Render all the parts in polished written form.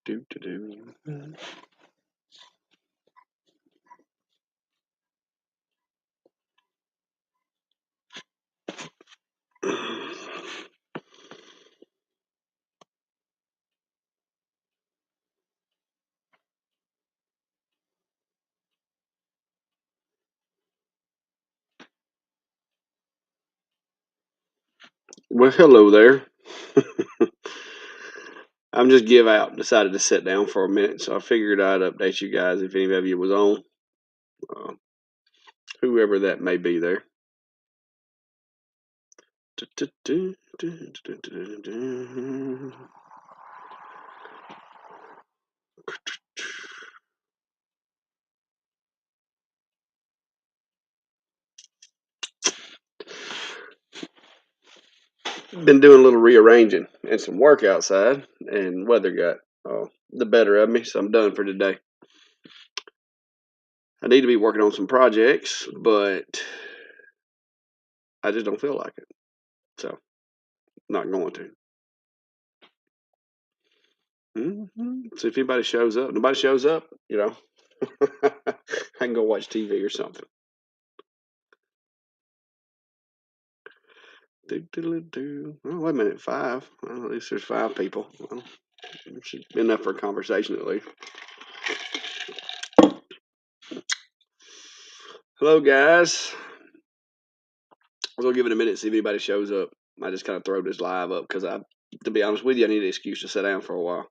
Do, do, do. Well, hello there. I'm just give out. Decided to sit down for a minute, so I figured I'd update you guys if any of you was on, uh, whoever that may be there. Been doing a little rearranging and some work outside, and weather got the better of me, so I'm done for today. I need to be working on some projects, but I just don't feel like it, so not going to. See if anybody shows up. Nobody shows up, I can go watch TV or something. Oh, wait a minute, five. Well, at least there's five people. Well, it should be enough for a conversation at least. Hello, guys. We're gonna give it a minute, see if anybody shows up. I just kind of throw this live up because to be honest with you, I need an excuse to sit down for a while.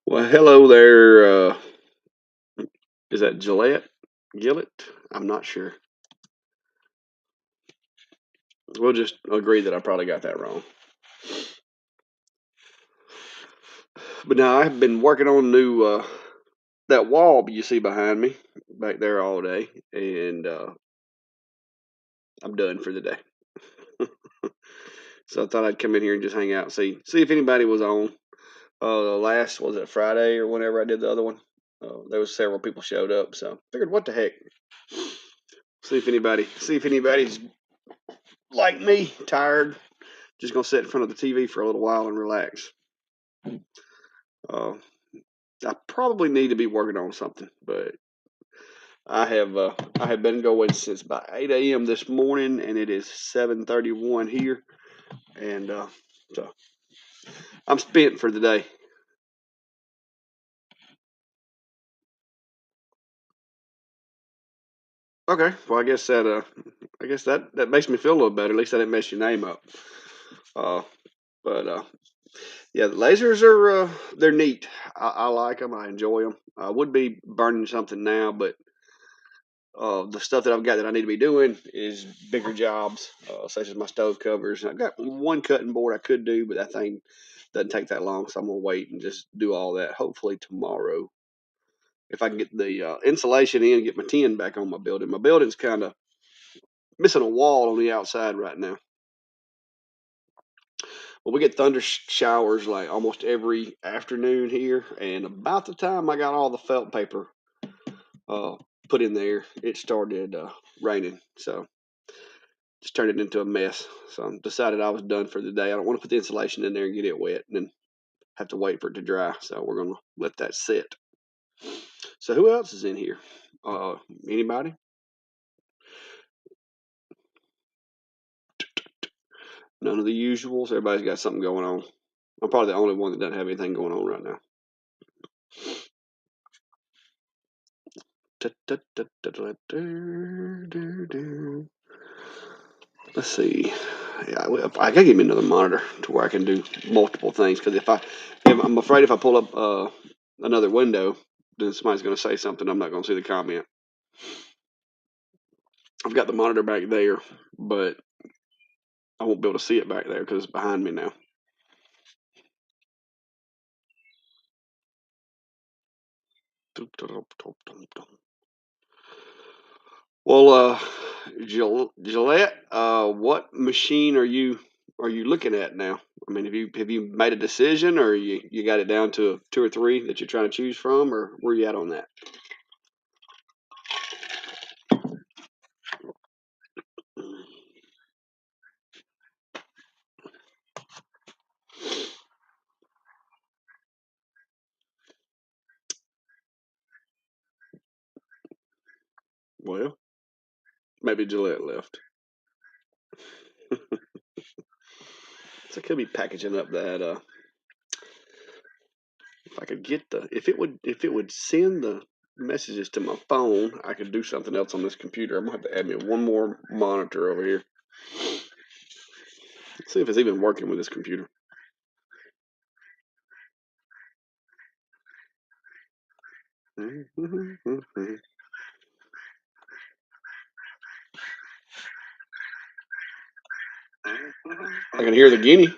Well, hello there. Is that Gillett? I'm not sure. We'll just agree that I probably got that wrong. But now I've been working on new that wall you see behind me back there all day, and I'm done for the day. So I thought I'd come in here and just hang out and see if anybody was on. Last was it Friday or whenever I did the other one. There was several people showed up, so figured what the heck. See if anybody's like me, tired, just gonna sit in front of the TV for a little while and relax. Uh, I probably need to be working on something, but I have been going since about 8 a.m. this morning, and it is 7:31 here, and so I'm spent for the day. Okay, well I guess that makes me feel a little better. At least I didn't mess your name up. Uh, but yeah, the lasers are they're neat. I like them. I enjoy them. I would be burning something now, but the stuff that I've got that I need to be doing is bigger jobs, such as my stove covers. I've got one cutting board I could do, but that thing doesn't take that long, so I'm gonna wait and just do all that. Hopefully tomorrow, if I can get the insulation in, get my tin back on my building. My building's kind of missing a wall on the outside right now. Well, we get thunder showers like almost every afternoon here, and about the time I got all the felt paper uh, put in there, it started raining. So just turned it into a mess. So I decided I was done for the day. I don't want to put the insulation in there and get it wet, and then have to wait for it to dry. So we're gonna let that sit. So who else is in here? Anybody? None of the usuals. Everybody's got something going on. I'm probably the only one that doesn't have anything going on right now. Let's see. Yeah, I gotta give me another monitor to where I can do multiple things. Because if I'm afraid if I pull up another window, then somebody's gonna say something. I'm not gonna see the comment. I've got the monitor back there, but I won't be able to see it back there because it's behind me now. Well, Gillette, what machine are you looking at now? I mean, have you made a decision, or you got it down to two or three that you're trying to choose from, or where you at on that? Well, maybe Gillette left. So I could be packaging up that. If I could get the, if it would send the messages to my phone, I could do something else on this computer. I'm gonna have to add me one more monitor over here. See if it's even working with this computer. I can hear the guinea.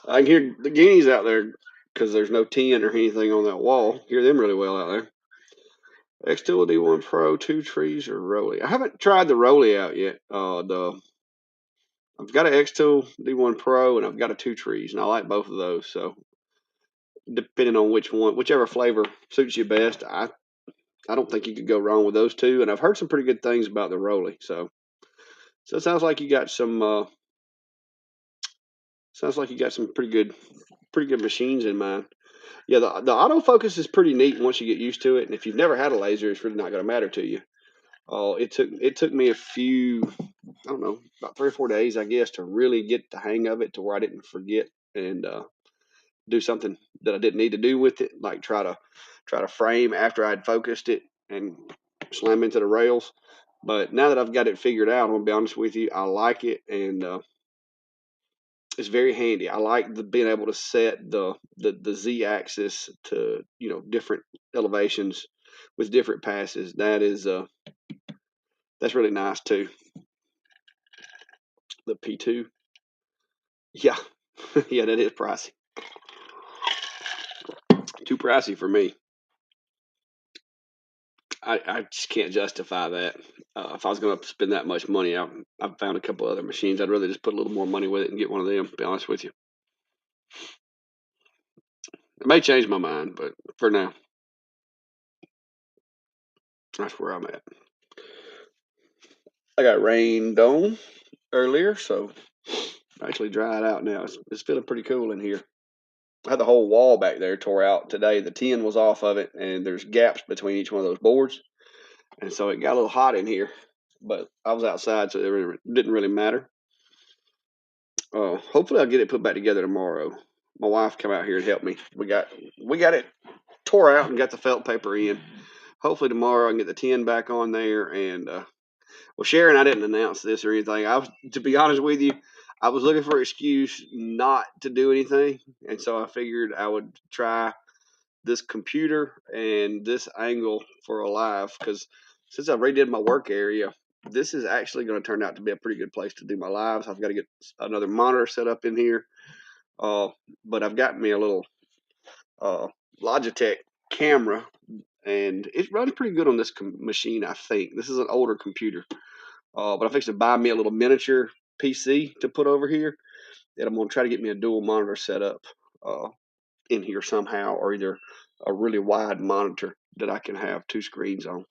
I can hear the guineas out there because there's no tin or anything on that wall. Hear them really well out there. X2 D1 Pro, two trees or Rolly. I haven't tried the Rolly out yet. I've got an X2 D1 Pro and I've got a two trees, and I like both of those. So depending on which one, whichever flavor suits you best, I don't think you could go wrong with those two. And I've heard some pretty good things about the Rolly. So it sounds like you got some pretty good machines in mind. Yeah, the autofocus is pretty neat once you get used to it. And if you've never had a laser, it's really not going to matter to you. It took me a few, I don't know, about 3 or 4 days, I guess, to really get the hang of it to where I didn't forget and do something that I didn't need to do with it, like try to frame after I'd focused it and slam into the rails. But now that I've got it figured out, I'm gonna be honest with you, I like it, and it's very handy. I like being able to set the Z axis to different elevations with different passes. That's really nice too. The P2, yeah, yeah, that is pricey. Too pricey for me. I just can't justify that. If I was going to spend that much money, I've found a couple other machines. I'd rather just put a little more money with it and get one of them. To be honest with you, it may change my mind, but for now, that's where I'm at. I got rained on earlier, so actually dried out now. It's feeling pretty cool in here. I had the whole wall back there tore out today. The tin was off of it, and there's gaps between each one of those boards, and so it got a little hot in here. But I was outside, so it didn't really matter. Hopefully, I'll get it put back together tomorrow. My wife come out here and help me. We got it tore out and got the felt paper in. Hopefully tomorrow I can get the tin back on there. And well, Sharon, I didn't announce this or anything. To be honest with you, I was looking for an excuse not to do anything, and so I figured I would try this computer and this angle for a live, because since I redid my work area, this is actually going to turn out to be a pretty good place to do my lives. I've got to get another monitor set up in here, uh, but I've got me a little uh, Logitech camera, and it runs pretty good on this machine. I think this is an older computer, but I'm fixing to buy me a little miniature PC to put over here, and I'm going to try to get me a dual monitor set up in here somehow, or either a really wide monitor that I can have two screens on.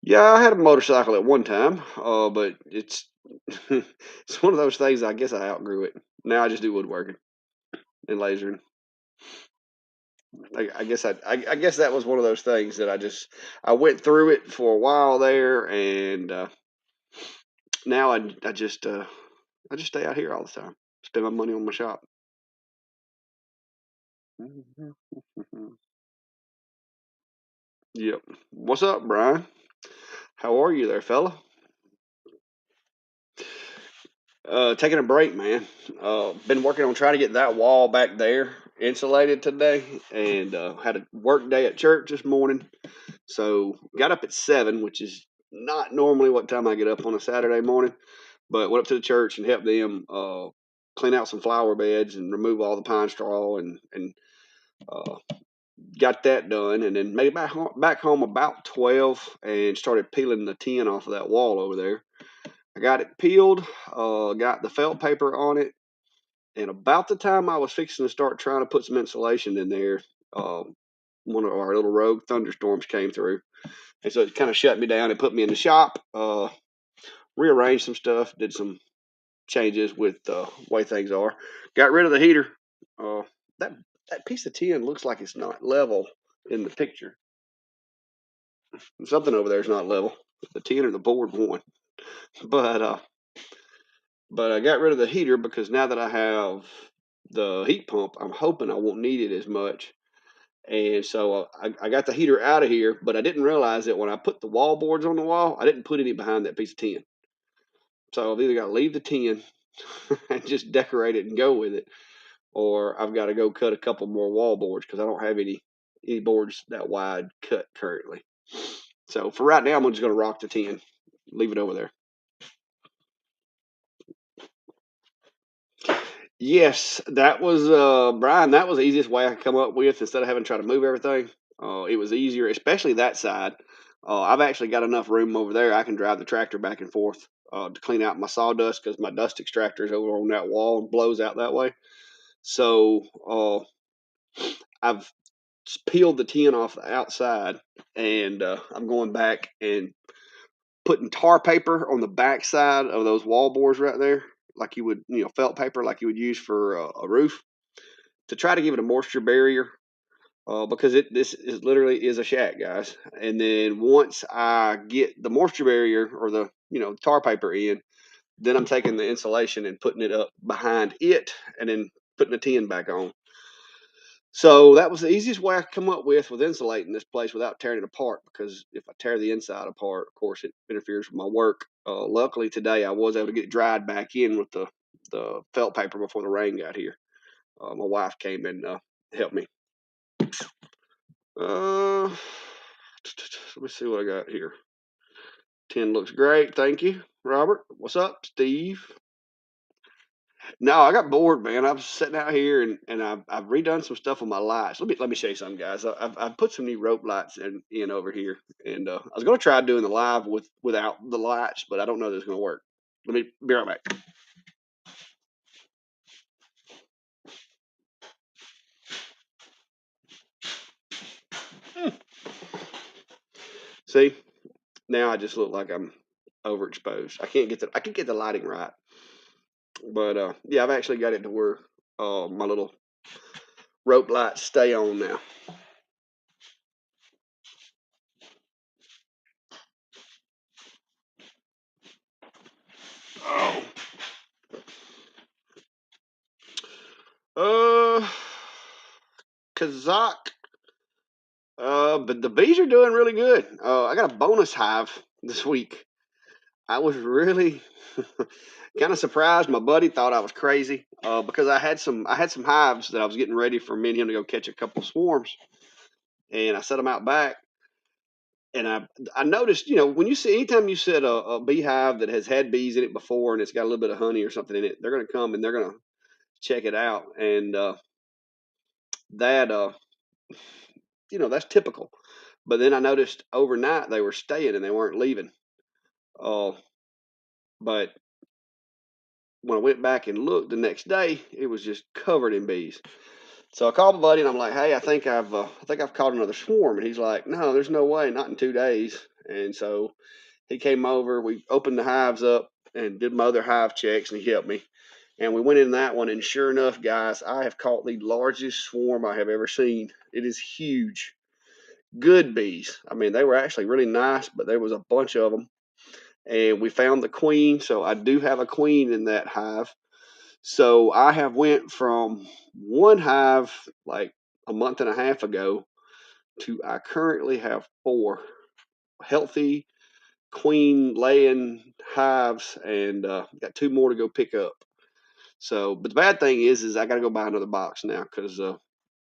Yeah, I had a motorcycle at one time, but it's one of those things. I guess I outgrew it. Now I just do woodworking and lasering. I guess that was one of those things that I went through it for a while there, and now I just stay out here all the time. Spend my money on my shop. Yep. What's up, Brian? How are you there, fella? Taking a break, man. Been working on trying to get that wall back there insulated today, and had a work day at church this morning. So got up at 7, which is not normally what time I get up on a Saturday morning, but went up to the church and helped them clean out some flower beds and remove all the pine straw and uh, got that done, and then made it back home about 12 and started peeling the tin off of that wall over there. I got it peeled, got the felt paper on it, and about the time I was fixing to start trying to put some insulation in there, one of our little rogue thunderstorms came through, and so it kind of shut me down and put me in the shop, rearranged some stuff, did some changes with the way things are, got rid of the heater. Uh, that that piece of tin looks like it's not level in the picture. Something over there is not level. The tin or the board one. But I got rid of the heater because now that I have the heat pump, I'm hoping I won't need it as much. And so I got the heater out of here, but I didn't realize that when I put the wall boards on the wall, I didn't put any behind that piece of tin. So I've either got to leave the tin and just decorate it and go with it, or I've got to go cut a couple more wall boards because I don't have any boards that wide cut currently. So for right now, I'm just going to rock the tin, leave it over there. Yes, that was Brian. That was the easiest way I could come up with instead of having to try to move everything. It was easier, especially that side. I've actually got enough room over there. I can drive the tractor back and forth to clean out my sawdust because my dust extractor is over on that wall and blows out that way. So I've peeled the tin off the outside, and I'm going back and putting tar paper on the back side of those wall boards right there, like you would, felt paper like you would use for a roof, to try to give it a moisture barrier, because this is literally is a shack, guys. And then once I get the moisture barrier or the tar paper in, then I'm taking the insulation and putting it up behind it, and then putting the tin back on. So that was the easiest way I could come up with insulating this place without tearing it apart. Because if I tear the inside apart, of course, it interferes with my work. Luckily today, I was able to get it dried back in with the felt paper before the rain got here. My wife came and helped me. Let me see what I got here. 10 looks great. Thank you, Robert. What's up, Steve? No, I got bored, man. I was sitting out here and I've redone some stuff on my lights. Let me show you something, guys. I've put some new rope lights in over here, and I was gonna try doing the live without the lights, but I don't know that it's gonna work. Let me be right back. See, now I just look like I'm overexposed. I can get the lighting right, but yeah, I've actually got it to where my little rope lights stay on now. Oh. Kazakh. But the bees are doing really good. I got a bonus hive this week. I was really kind of surprised. My buddy thought I was crazy because I had some hives that I was getting ready for me and him to go catch a couple swarms, and I set them out back. And I noticed, when you see anytime you set a beehive that has had bees in it before and it's got a little bit of honey or something in it, they're going to come and they're going to check it out, and that that's typical. But then I noticed overnight they were staying and they weren't leaving. Uh, but when I went back and looked the next day, it was just covered in bees. So I called my buddy and I'm like, "Hey, I think I've caught another swarm." And he's like, "No, there's no way, not in 2 days." And so he came over. We opened the hives up and did my other hive checks, and he helped me. And we went in that one, and sure enough, guys, I have caught the largest swarm I have ever seen. It is huge. Good bees. I mean, they were actually really nice, but there was a bunch of them. And we found the queen, so I do have a queen in that hive. So I have went from one hive like a month and a half ago to I currently have 4 healthy queen laying hives, and got 2 more to go pick up. So, but the bad thing is I got to go buy another box now because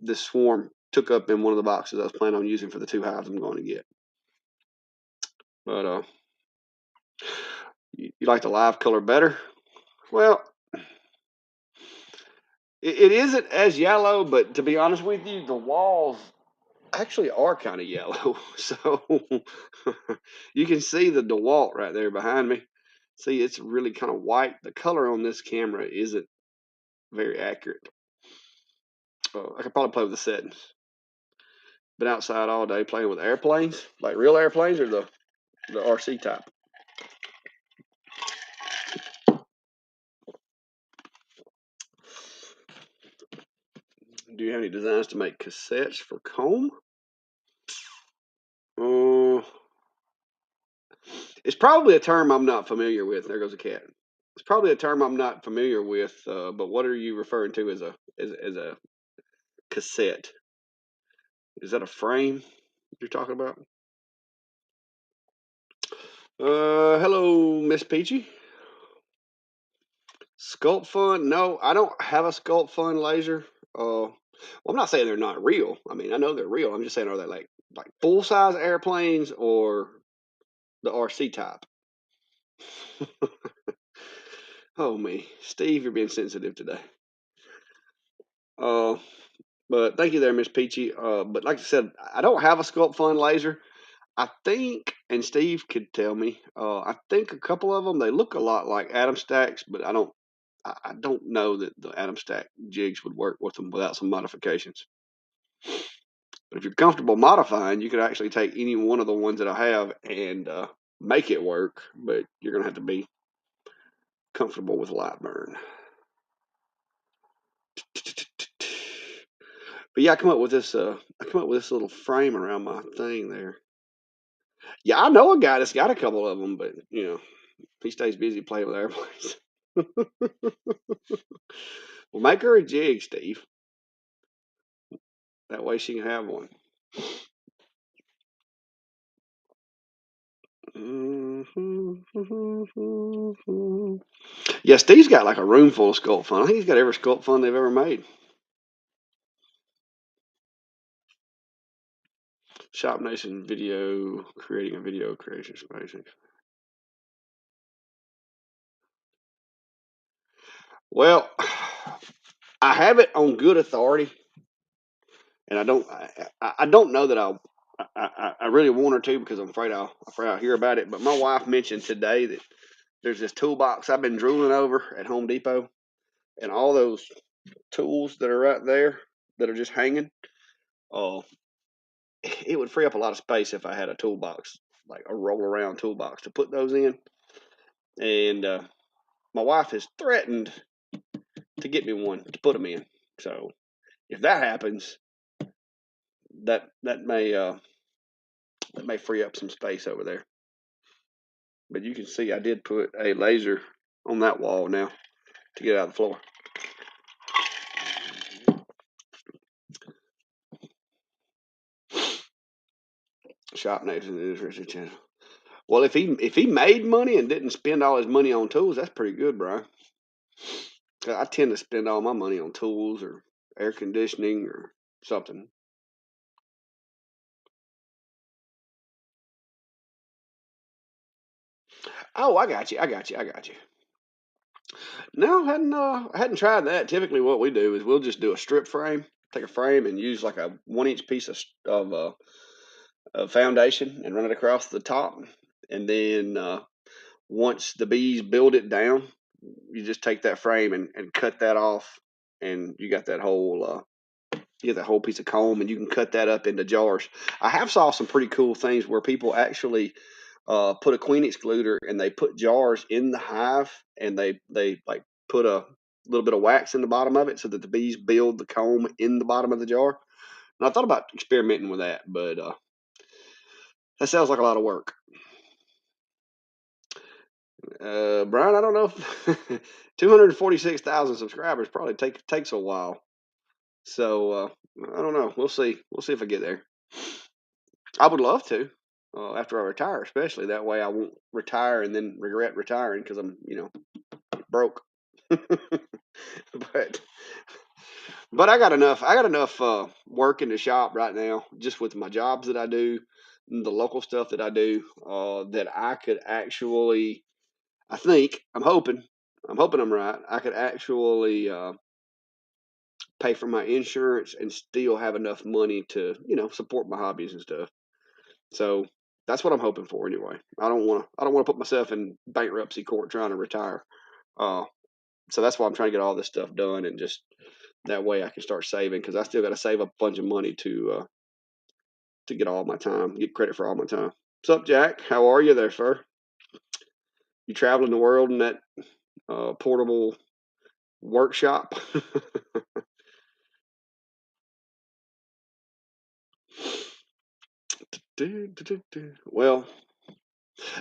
this swarm took up in one of the boxes I was planning on using for the 2 hives I'm going to get. But you like the live color better? Well, it isn't as yellow, but to be honest with you, the walls actually are kind of yellow. So you can see the DeWalt right there behind me. See, it's really kind of white. The color on this camera isn't very accurate. I could probably play with the settings. Been outside all day playing with airplanes, like real airplanes or the RC type. Do you have any designs to make cassettes for comb? Uh, it's probably a term I'm not familiar with. There goes a cat. It's probably a term I'm not familiar with. But what are you referring to as a cassette? Is that a frame you're talking about? Hello, Miss Peachy. Sculpt Fun? No, I don't have a Sculpt Fun laser. Well, I'm not saying they're not real. I mean, I know they're real. I'm just saying, are they like full size airplanes or the RC type? Oh me, Steve, you're being sensitive today. Uh, but thank you there, Miss Peachy. But like I said, I don't have a Sculpt Fun laser. I think, and Steve could tell me. I think a couple of them they look a lot like Atom Stacks, but I don't know that the Atom Stack jigs would work with them without some modifications. But if you're comfortable modifying, you could actually take any one of the ones that I have and make it work. But you're gonna have to be comfortable with light burn. But yeah, I come up with this. I come up with this little frame around my thing there. Yeah, I know a guy that's got a couple of them, but he stays busy playing with airplanes. Well, make her a jig, Steve. That way she can have one. Yeah, Steve's got like a room full of Sculpt Fun. I think he's got every Sculpt Fun they've ever made. Shop Nation video, creating a video creation space. Well, I have it on good authority, and I don't know that I really want her to because I'm afraid I'll hear about it. But my wife mentioned today that there's this toolbox I've been drooling over at Home Depot, and all those tools that are right there that are just hanging. Oh, it would free up a lot of space if I had a toolbox, like a roll around toolbox to put those in. And my wife has threatened to get me one to put them in. So if that happens, that may free up some space over there. But you can see I did put a laser on that wall now to get out of the floor. Shop Nation is Richard Channel. Well, if he made money and didn't spend all his money on tools, that's pretty good, Brian. I tend to spend all my money on tools or air conditioning or something. Oh, I got you. No, I hadn't tried that. Typically, what we do is we'll just do a strip frame, take a frame and use like a 1 inch piece of foundation and run it across the top, and then once the bees build it down, you just take that frame and cut that off, and you get that whole piece of comb, and you can cut that up into jars. I have saw some pretty cool things where people actually put a queen excluder and they put jars in the hive, and they like put a little bit of wax in the bottom of it so that the bees build the comb in the bottom of the jar. And I thought about experimenting with that, but that sounds like a lot of work. Brian, I don't know if 246,000 subscribers probably takes a while. So I don't know. We'll see. We'll see if I get there. I would love to after I retire, especially that way I won't retire and then regret retiring because I'm broke. but I got enough. I got enough work in the shop right now, just with my jobs that I do, and the local stuff that I do, that I could actually. I think I'm hoping. I'm hoping I'm right. I could actually pay for my insurance, and still have enough money to, support my hobbies and stuff. So that's what I'm hoping for anyway. I don't want to put myself in bankruptcy court trying to retire. Uh, so that's why I'm trying to get all this stuff done, and just that way I can start saving, because I still got to save a bunch of money to get all my time, get credit for all my time. What's up, Jack? How are you there, sir? You traveling the world in that portable workshop? Well,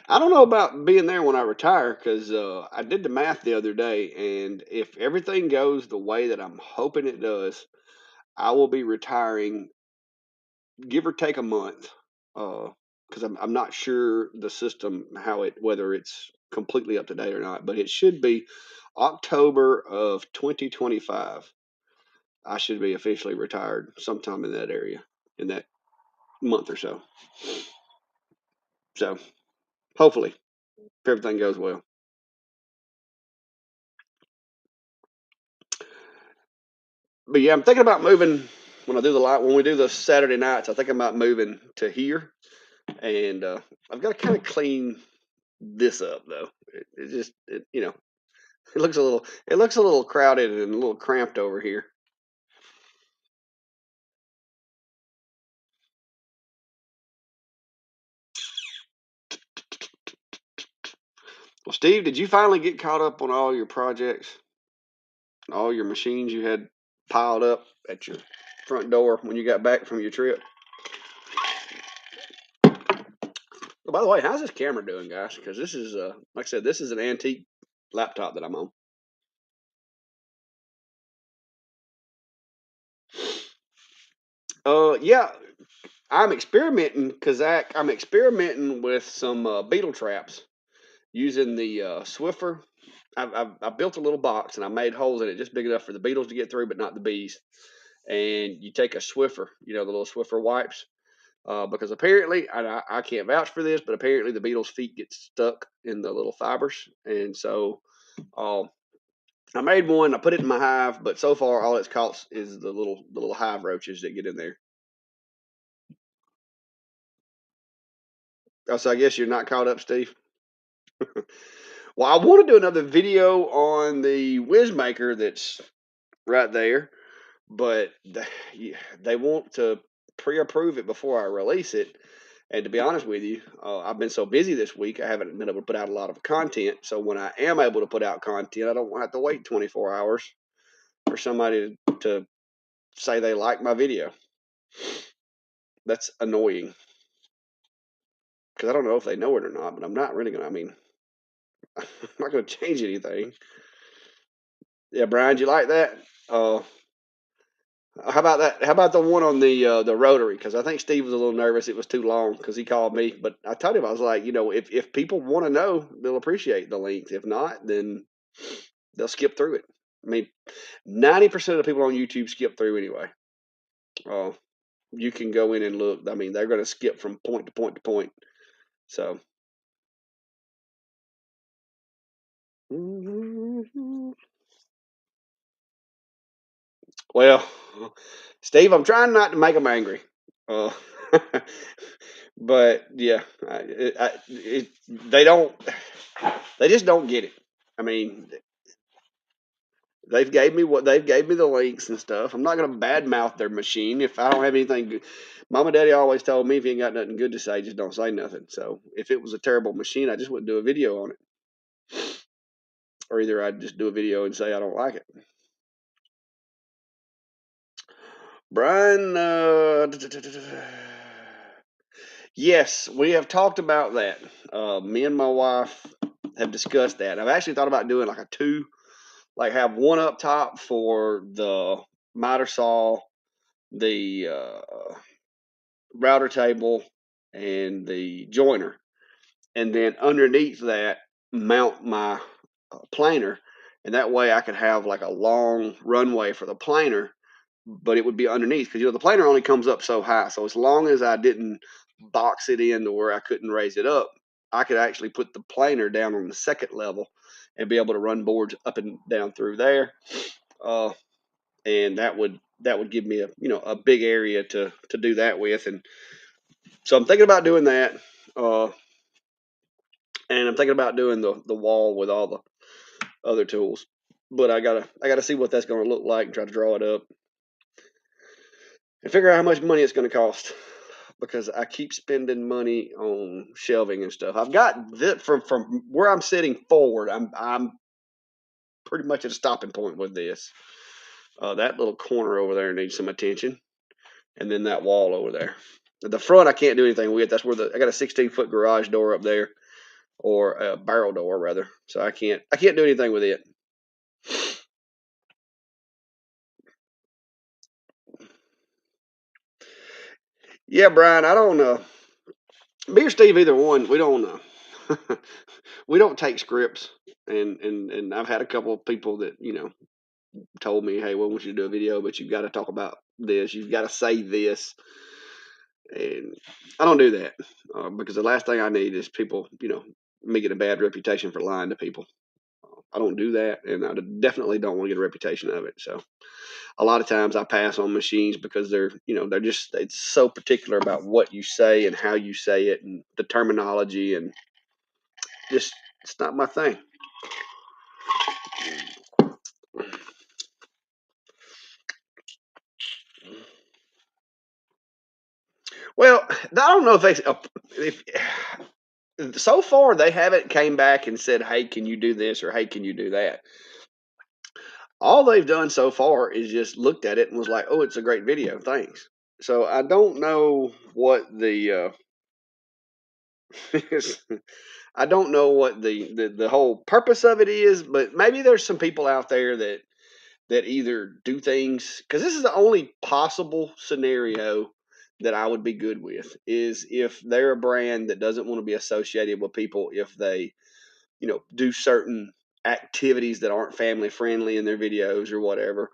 I don't know about being there when I retire, because I did the math the other day, and if everything goes the way that I'm hoping it does, I will be retiring, give or take a month, because I'm not sure the system, whether it's completely up to date or not, but it should be October of 2025. I should be officially retired sometime in that area, in that month or so. So hopefully, if everything goes well. But yeah, I'm thinking about moving when we do the Saturday nights. I think about moving to here, and I've got to kind of clean this up though. It just it looks a little crowded and a little cramped over here. Well, Steve, did you finally get caught up on all your projects, all your machines you had piled up at your front door when you got back from your trip? Oh, by the way, how's this camera doing, guys? Because this is, like I said, this is an antique laptop that I'm on. Yeah, I'm experimenting, Kazak. I'm experimenting with some beetle traps using the Swiffer. I built a little box and I made holes in it just big enough for the beetles to get through, but not the bees. And you take a Swiffer, the little Swiffer wipes, because apparently, I can't vouch for this, but apparently the beetles' feet get stuck in the little fibers, and so uh, I made one. I put it in my hive, but so far all it's caught is the little hive roaches that get in there. Oh, so I guess you're not caught up, Steve. Well, I want to do another video on the Whizmaker that's right there, but they want to pre-approve it before I release it. And to be honest with you, I've been so busy this week, I haven't been able to put out a lot of content. So when I am able to put out content, I don't have to wait 24 hours for somebody to say they like my video. That's annoying, because I don't know if they know it or not, but I'm not really going to, I'm not going to change anything. Yeah, Brian, do you like that? How about that? How about the one on the rotary? Because I think Steve was a little nervous. It was too long because he called me. But I told him, I was like, if people want to know, they'll appreciate the links. If not, then they'll skip through it. 90% of the people on YouTube skip through anyway. Uh, you can go in and look. They're going to skip from point to point to point. So. Well, Steve, I'm trying not to make them angry. Uh, but yeah, they don't. They just don't get it. I mean, they've gave me the links and stuff. I'm not going to badmouth their machine if I don't have anything good. Mom and Daddy always told me if you ain't got nothing good to say, just don't say nothing. So if it was a terrible machine, I just wouldn't do a video on it, or either I'd just do a video and say I don't like it. Brian, yes, we have talked about that. Me and my wife have discussed that. I've actually thought about doing like a two, like have one up top for the miter saw, the router table, and the joiner, and then underneath that mount my planer, and that way I could have like a long runway for the planer, but it would be underneath, because the planer only comes up so high. So as long as I didn't box it in to where I couldn't raise it up, I could actually put the planer down on the second level and be able to run boards up and down through there. Uh, and that would give me a big area to do that with, and so I'm thinking about doing that, uh, and I'm thinking about doing the wall with all the other tools, but I gotta see what that's going to look like and try to draw it up and figure out how much money it's going to cost, because I keep spending money on shelving and stuff. I've got this from where I'm sitting forward. I'm pretty much at a stopping point with this. That little corner over there needs some attention, and then that wall over there. The front I can't do anything with. That's where I got a 16-foot garage door up there, or a barrel door rather. So I can't do anything with it. Yeah, Brian, I don't know. Me or Steve, either one, we don't we don't take scripts, and I've had a couple of people that told me, hey, we want you to do a video, but you've got to talk about this, you've got to say this, and I don't do that, because the last thing I need is people, me get a bad reputation for lying to people. I don't do that, and I definitely don't want to get a reputation of it. So a lot of times I pass on machines because they're just it's so particular about what you say and how you say it and the terminology, and just it's not my thing. Well, I don't know if so far they haven't came back and said, "Hey, can you do this?" or "Hey, can you do that?" All they've done so far is just looked at it and was like, "Oh, it's a great video, thanks." So I don't know what the I don't know what the whole purpose of it is, but maybe there's some people out there that either do things, because this is the only possible scenario that I would be good with, is if they're a brand that doesn't want to be associated with people if they do certain activities that aren't family friendly in their videos or whatever,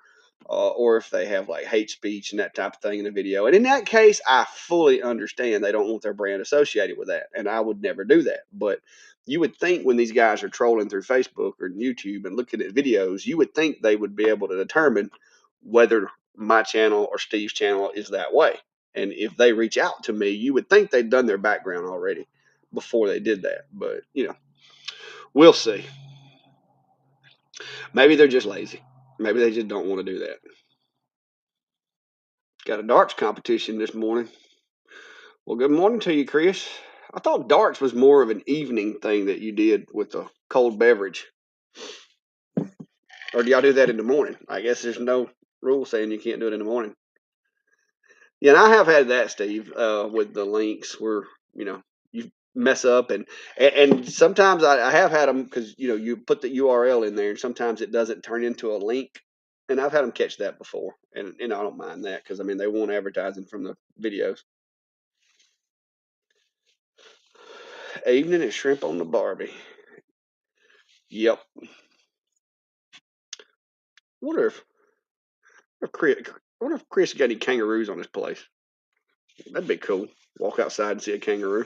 or if they have like hate speech and that type of thing in the video. And in that case, I fully understand they don't want their brand associated with that, and I would never do that. But you would think when these guys are trolling through Facebook or YouTube and looking at videos, you would think they would be able to determine whether my channel or Steve's channel is that way. And if they reach out to me, you would think they'd done their background already before they did that. But we'll see. Maybe they're just lazy. Maybe they just don't want to do that. Got a darts competition this morning. Well, good morning to you, Chris. I thought darts was more of an evening thing that you did with a cold beverage. Or do y'all do that in the morning? I guess there's no rule saying you can't do it in the morning. Yeah, and I have had that, Steve, with the links where, you mess up, and sometimes I have had them because, you put the URL in there and sometimes it doesn't turn into a link. And I've had them catch that before. And, I don't mind that because, I mean, they want advertising from the videos. Evening and shrimp on the Barbie. Yep. Wonder if, Chris, got any kangaroos on his place. That'd be cool. Walk outside and see a kangaroo.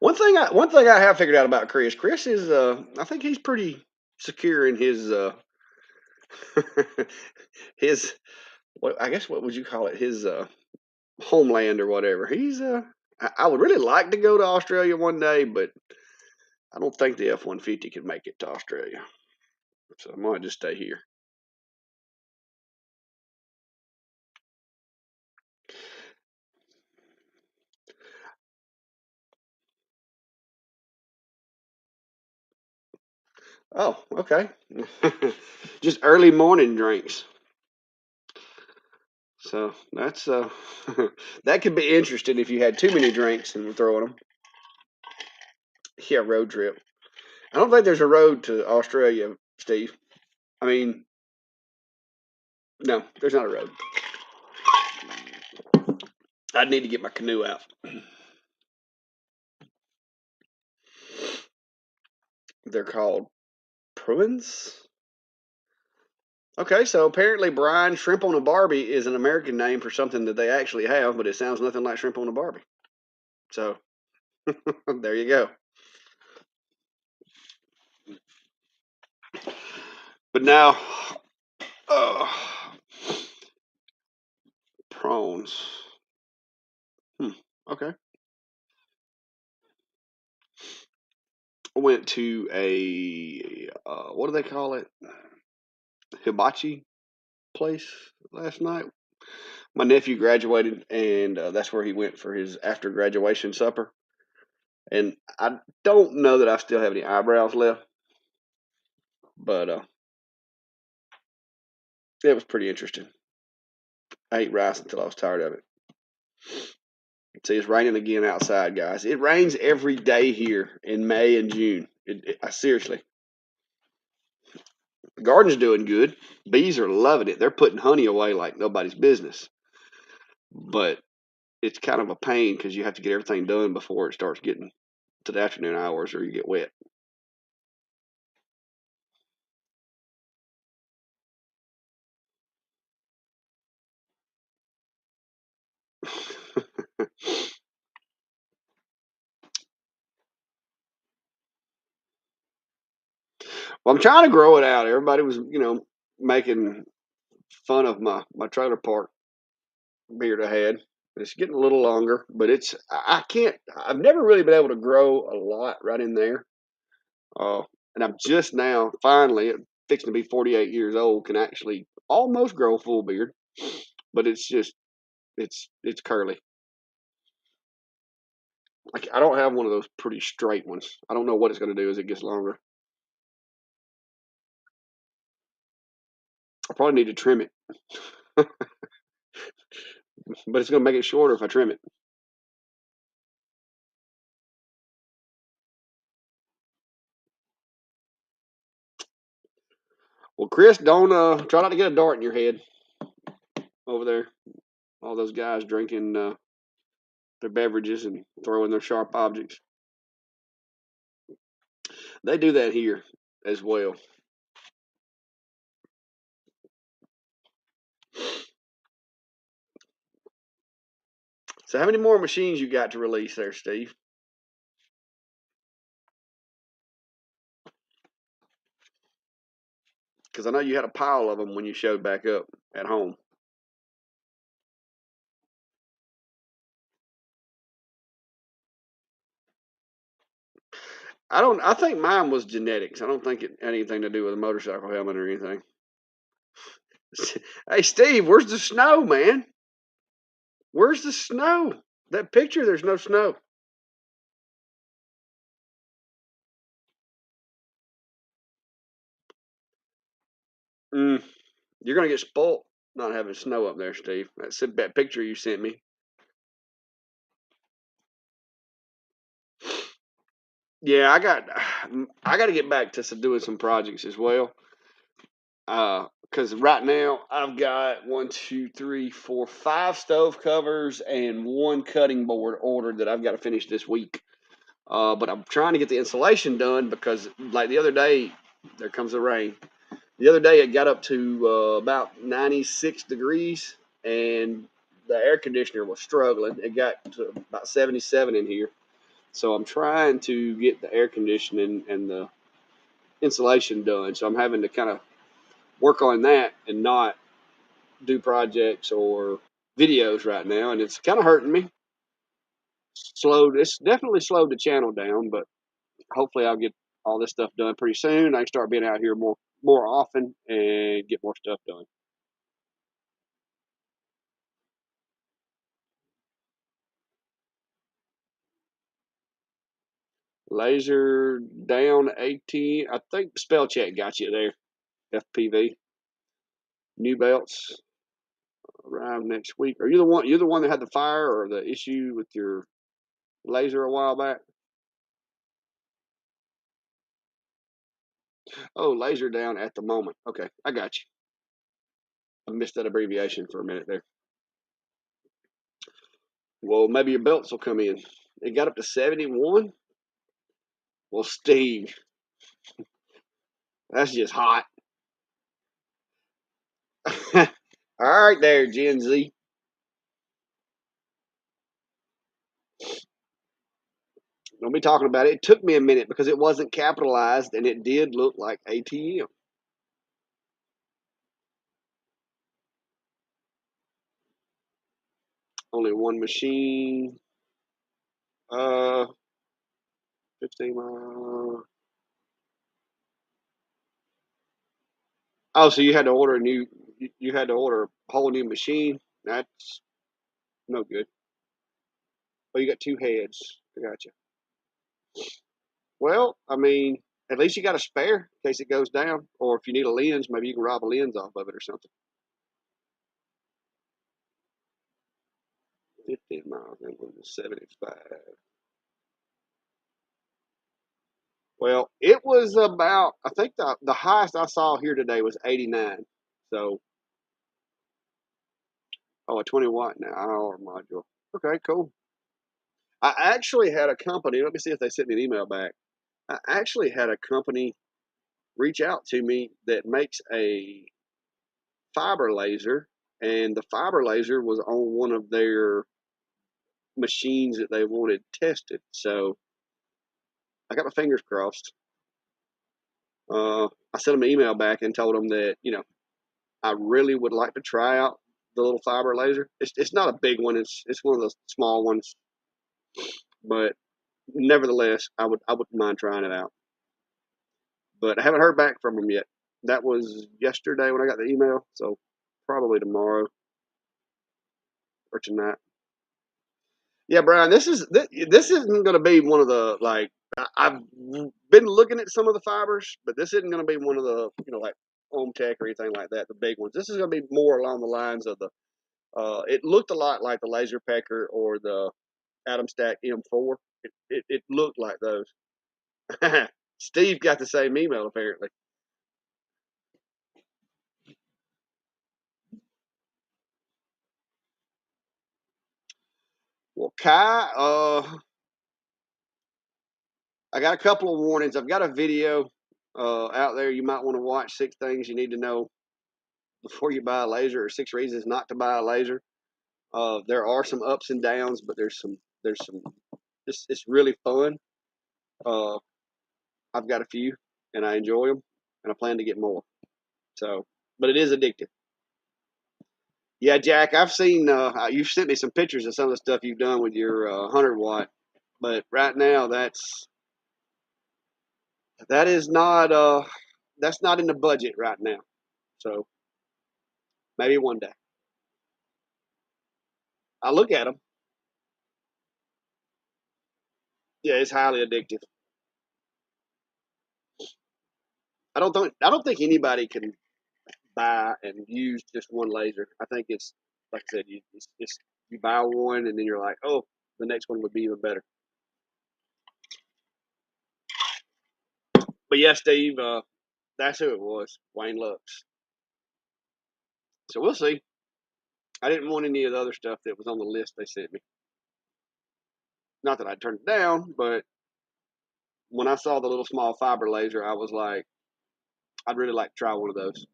One thing I have figured out about Chris. Chris is I think he's pretty secure in his his I guess what would you call it, his homeland or whatever. He's I would really like to go to Australia one day, but I don't think the F-150 can make it to Australia. So I might just stay here. Oh, okay. Just early morning drinks. So that's that could be interesting if you had too many drinks and were throwing them. Yeah, road trip. I don't think there's a road to Australia, Steve. I mean, no, there's not a road. I'd need to get my canoe out. They're called Pruins. Okay, so apparently Brian Shrimp on a Barbie is an American name for something that they actually have, but it sounds nothing like shrimp on a Barbie. So there you go. But now, uh, prawns. Okay. I went to a what do they call it? Hibachi place last night. My nephew graduated, and that's where he went for his after graduation supper. And I don't know that I still have any eyebrows left, but it was pretty interesting. I ate rice until I was tired of it. See, it's raining again outside, guys. It rains every day here in May and June. Seriously, the garden's doing good. Bees are loving it. They're putting honey away like nobody's business. But it's kind of a pain because you have to get everything done before it starts getting to the afternoon hours or you get wet. Well, I'm trying to grow it out. Everybody was, making fun of my trailer park beard I had. It's getting a little longer, but I can't. I've never really been able to grow a lot right in there. Uh, and I'm just now finally fixing to be 48 years old, can actually almost grow a full beard, but it's just it's curly. Like I don't have one of those pretty straight ones. I don't know what it's going to do as it gets longer. I probably need to trim it, but it's going to make it shorter if I trim it. Well, Chris, don't try not to get a dart in your head over there. All those guys drinking their beverages and throwing their sharp objects. They do that here as well. So, how many more machines you got to release there, Steve? Because I know you had a pile of them when you showed back up at home. I don't. I think mine was genetics. I don't think it had anything to do with a motorcycle helmet or anything. Hey, Steve, where's the snow, man? Where's the snow? That picture, there's no snow. Mm, you're gonna get spoilt not having snow up there, Steve. That picture you sent me. Yeah, I got to get back to doing some projects as well. Because right now I've got one, two, three, four, five stove covers and one cutting board ordered that I've got to finish this week. But I'm trying to get the insulation done because, like the other day, there comes the rain. The other day it got up to about 96 degrees, and the air conditioner was struggling. It got to about 77 in here. So I'm trying to get the air conditioning and the insulation done. So I'm having to kind of work on that and not do projects or videos right now, and it's kind of hurting me. Slowed. It's definitely slowed the channel down, but hopefully I'll get all this stuff done pretty soon. I can start being out here more often and get more stuff done. Laser down 18. I think spell check got you there. FPV new belts arrive next week. Are you the one? You're the one that had the fire or the issue with your laser a while back? Oh, laser down at the moment. Okay, I got you. I missed that abbreviation for a minute there. Well, maybe your belts will come in. It got up to 71. Well, Steve, that's just hot. All right, there, Gen Z. Don't be talking about it. It took me a minute because it wasn't capitalized and it did look like ATM. Only one machine. 15 miles. Oh, so you had to order a new. You had to order a whole new machine. That's no good. Oh, you got two heads. I got you. Well, I mean, at least you got a spare in case it goes down, or if you need a lens, maybe you can rob a lens off of it or something. 15 miles and 75. Well, it was about. I think the highest I saw here today was 89. So, oh, a 20-watt now hour module. Okay, cool. I actually had a company. Let me see if they sent me an email back. I actually had a company reach out to me that makes a fiber laser, and the fiber laser was on one of their machines that they wanted tested. So I got my fingers crossed. I sent them an email back and told them that I really would like to try out the little fiber laser. It's not a big one. It's one of those small ones, but nevertheless, I wouldn't mind trying it out. But I haven't heard back from them yet. That was yesterday when I got the email, so probably tomorrow or tonight. Yeah, Brian, this isn't going to be one of the like I've been looking at some of the fibers, but this isn't going to be one of the like Home Tech or anything like that. The big ones. This is going to be more along the lines of the. It looked a lot like the Laser Pecker or the Atom Stack M4. It looked like those. Steve got the same email apparently. Well, Kai, I got a couple of warnings. I've got a video out there you might want to watch. 6 things you need to know before you buy a laser, or 6 reasons not to buy a laser. There are some ups and downs, but there's some. It's really fun. Uh, I've got a few, and I enjoy them, and I plan to get more. So, but it is addictive. Yeah, Jack, I've seen. You've sent me some pictures of some of the stuff you've done with your 100 watt, but right now that is not that's not in the budget right now. So maybe one day. I look at them. Yeah, it's highly addictive. I don't think anybody can buy and use just one laser. I think it's like I said, you buy one and then you're like, oh, the next one would be even better. But yeah, Steve, that's who it was, Wayne Lux. So we'll see. I didn't want any of the other stuff that was on the list they sent me. Not that I turned it down, but when I saw the little small fiber laser, I was like, I'd really like to try one of those.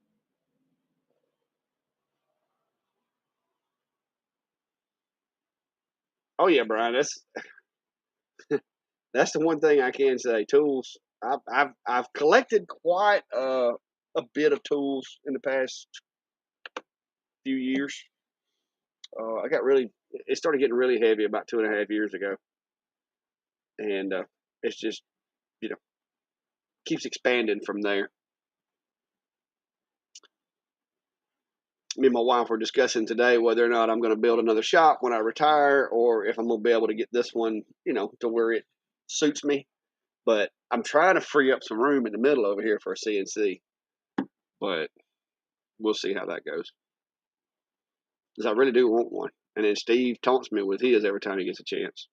Oh yeah, Brian, that's the one thing I can say. Tools. I've collected quite a bit of tools in the past few years. I got really. It started getting really heavy about 2.5 years ago, and it's just you know keeps expanding from there. Me and my wife were discussing today whether or not I'm going to build another shop when I retire, or if I'm going to be able to get this one, to where it suits me. But I'm trying to free up some room in the middle over here for a CNC. But we'll see how that goes. Because I really do want one. And then Steve taunts me with his every time he gets a chance.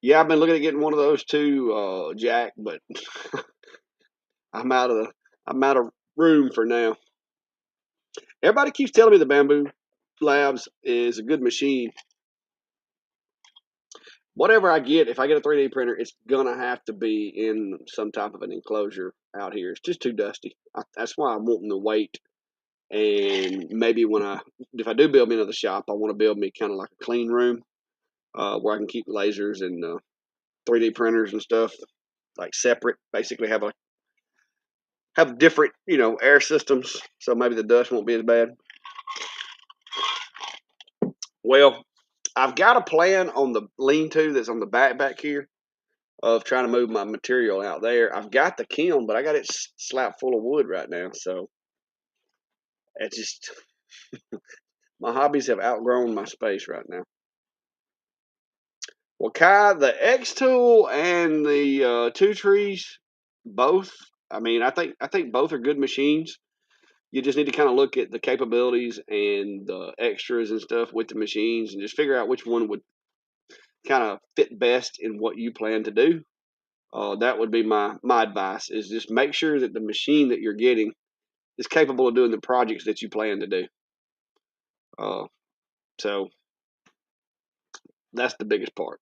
Yeah, I've been looking at getting one of those too, Jack, but I'm out of the I'm out of room for now. Everybody keeps telling me the Bamboo Labs is a good machine. Whatever I get, if I get a 3D printer, it's gonna have to be in some type of an enclosure out here. It's just too dusty. That's why I'm wanting to wait. And maybe if I do build me another shop, I want to build me kind of like a clean room. where I can keep lasers and 3D printers and stuff like separate. Basically, have different air systems, so maybe the dust won't be as bad. Well, I've got a plan on the lean-to that's on the back here of trying to move my material out there. I've got the kiln, but I got it slapped full of wood right now, so it's just my hobbies have outgrown my space right now. Well, Kai, the Xtool and the Two Trees, both. I mean, I think both are good machines. You just need to kind of look at the capabilities and the extras and stuff with the machines, and just figure out which one would kind of fit best in what you plan to do. That would be my advice: is just make sure that the machine that you're getting is capable of doing the projects that you plan to do. So that's the biggest part.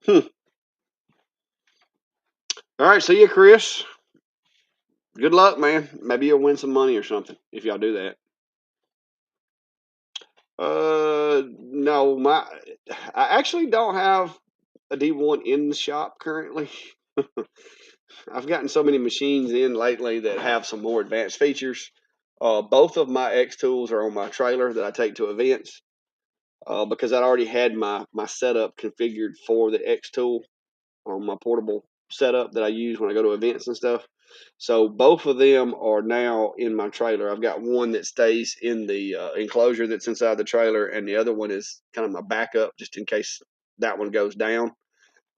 Hmm. All right, see you, Chris. Good luck, man. Maybe you'll win some money or something if y'all do that. No, I actually don't have a D1 in the shop currently. I've gotten so many machines in lately that have some more advanced features. Both of my Xtools are on my trailer that I take to events because I already had my setup configured for the Xtool on my portable setup that I use when I go to events and stuff. So both of them are now in my trailer. I've got one that stays in the enclosure that's inside the trailer, and the other one is kind of my backup just in case that one goes down.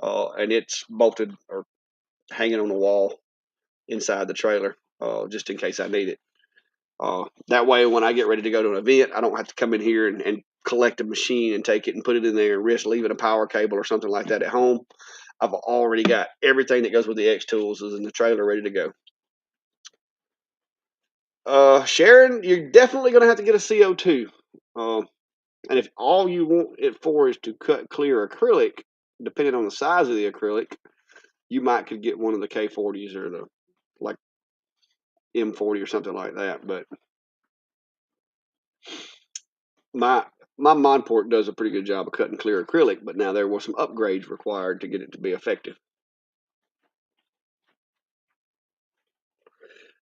And it's bolted or hanging on the wall inside the trailer just in case I need it. That way, when I get ready to go to an event, I don't have to come in here and collect a machine and take it and put it in there and risk leaving a power cable or something like that at home. I've already got everything that goes with the Xtools is in the trailer ready to go. Sharon, you're definitely going to have to get a CO2. And if all you want it for is to cut clear acrylic, depending on the size of the acrylic, you might could get one of the K40s or the like M40 or something like that. But my my Monport does a pretty good job of cutting clear acrylic, but now there were some upgrades required to get it to be effective.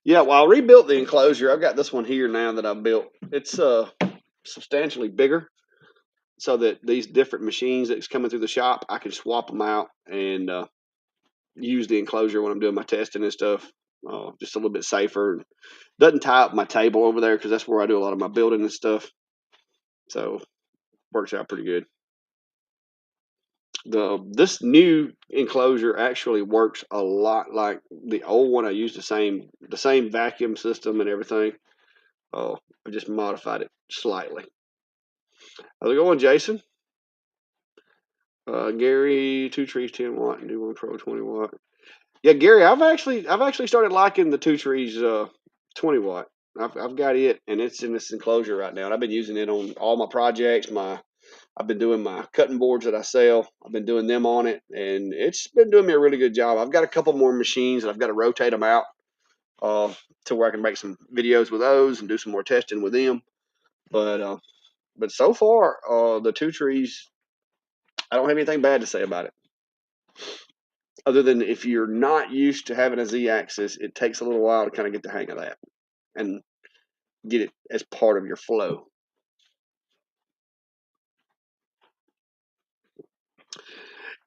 Yeah, well, I rebuilt the enclosure. I've got this one here now that I've built. It's substantially bigger, so that these different machines that's coming through the shop, I can swap them out and use the enclosure when I'm doing my testing and stuff. Just a little bit safer. Doesn't tie up my table over there because that's where I do a lot of my building and stuff. So works out pretty good. This new enclosure actually works a lot like the old one. I used the same vacuum system and everything. I just modified it slightly. How's it going, Jason? Gary, Two Trees 10 watt and D1 Pro 20 watt. Yeah, Gary, I've actually started liking the Two Trees 20 watt. I've got it and it's in this enclosure right now. And I've been using it on all my projects. I've been doing my cutting boards that I sell. I've been doing them on it, and it's been doing me a really good job. I've got a couple more machines, and I've got to rotate them out uh, to where I can make some videos with those and do some more testing with them. But so far, the Two Trees, I don't have anything bad to say about it. Other than if you're not used to having a Z-axis, it takes a little while to kind of get the hang of that and get it as part of your flow.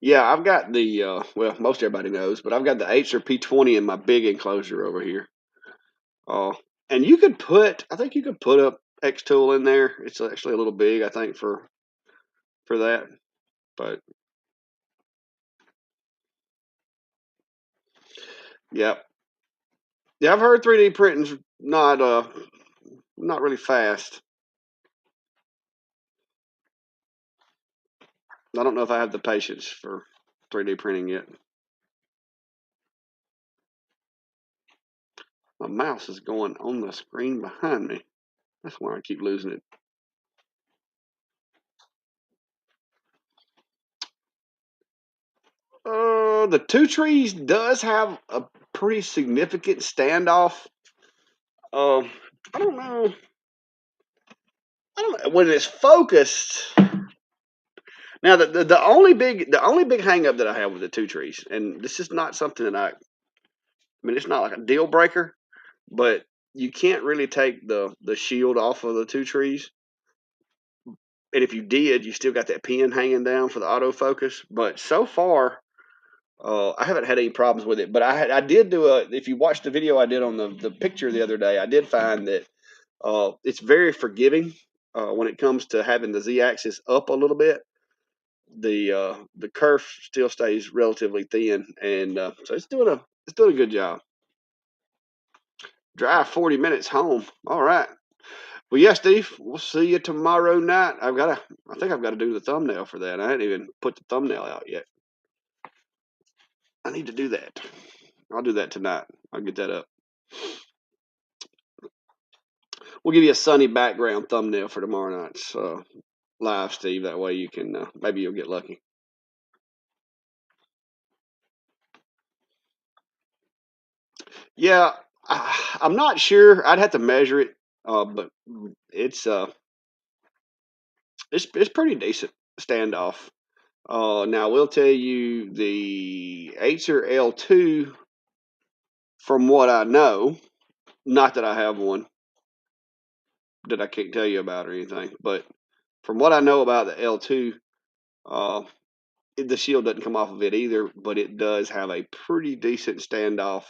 Yeah, I've got the well, most everybody knows, but I've got the Acer P20 in my big enclosure over here. Uh, and I think you could put up Xtool in there. It's actually a little big, I think, for that. But yeah, yeah, I've heard 3D printing's not really fast. I don't know if I have the patience for 3D printing yet. My mouse is going on the screen behind me. That's why I keep losing it. The Two Trees does have a pretty significant standoff. Um, I don't know. I don't know when it's focused. Now the only big hang up that I have with the two trees, and this is not something that I mean it's not like a deal breaker, but you can't really take the shield off of the two trees. And if you did, you still got that pin hanging down for the autofocus. But so far, I haven't had any problems with it. But I did do a. If you watched the video I did on the picture the other day, I did find that it's very forgiving when it comes to having the z-axis up a little bit. The kerf still stays relatively thin, and so it's doing a good job. Drive 40 minutes home. All right. Well, yeah, Steve. We'll see you tomorrow night. I think I've got to do the thumbnail for that. I hadn't even put the thumbnail out yet. I need to do that. I'll do that tonight. I'll get that up. We'll give you a sunny background thumbnail for tomorrow night's live, Steve. That way you can maybe you'll get lucky. Yeah, I'm not sure. I'd have to measure it, but it's uh, it's pretty decent standoff. Now I will tell you the Acer L2, from what I know, not that I have one that I can't tell you about or anything, but from what I know about the L2, uh, the shield doesn't come off of it either, but it does have a pretty decent standoff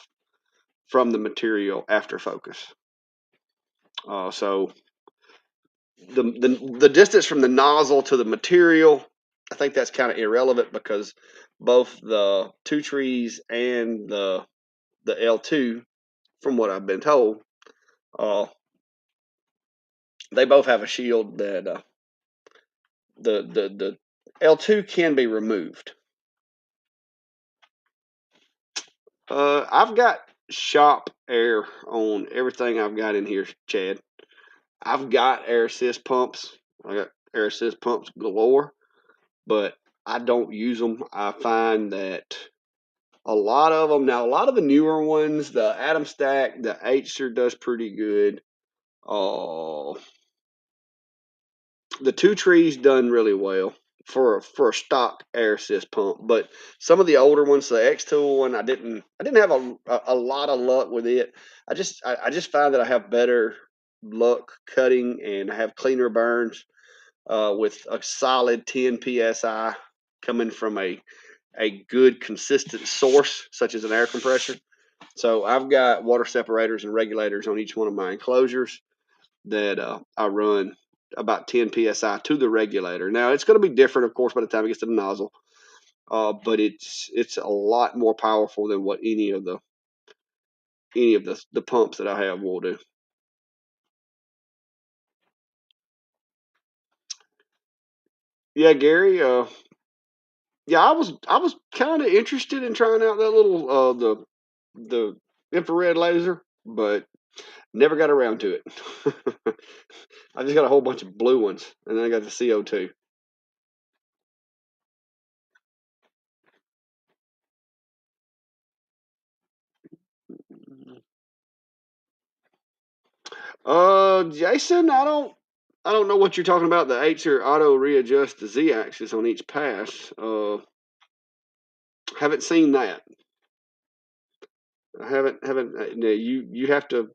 from the material after focus. So the distance from the nozzle to the material, I think that's kind of irrelevant because both the two trees and the L2, from what I've been told, uh, they both have a shield that the L2 can be removed. I've got shop air on everything I've got in here, Chad. I've got air assist pumps. I got air assist pumps galore, but I don't use them. I find that a lot of them now, a lot of the newer ones, the Atom Stack, the Acer does pretty good. Uh, the two trees done really well for a stock air assist pump, but some of the older ones, the X Tool one, I didn't have a lot of luck with it. I just find that I have better luck cutting and I have cleaner burns with a solid 10 psi coming from a good consistent source such as an air compressor. So I've got water separators and regulators on each one of my enclosures that I run about 10 psi to the regulator. Now it's going to be different, of course, by the time it gets to the nozzle, but it's a lot more powerful than what any of the pumps that I have will do. Yeah, Gary. Yeah, I was kind of interested in trying out that little the infrared laser, but never got around to it. I just got a whole bunch of blue ones, and then I got the CO2. Jason, I don't know what you're talking about. The Acer auto readjust the z-axis on each pass. Haven't seen that. I haven't. No, you have to.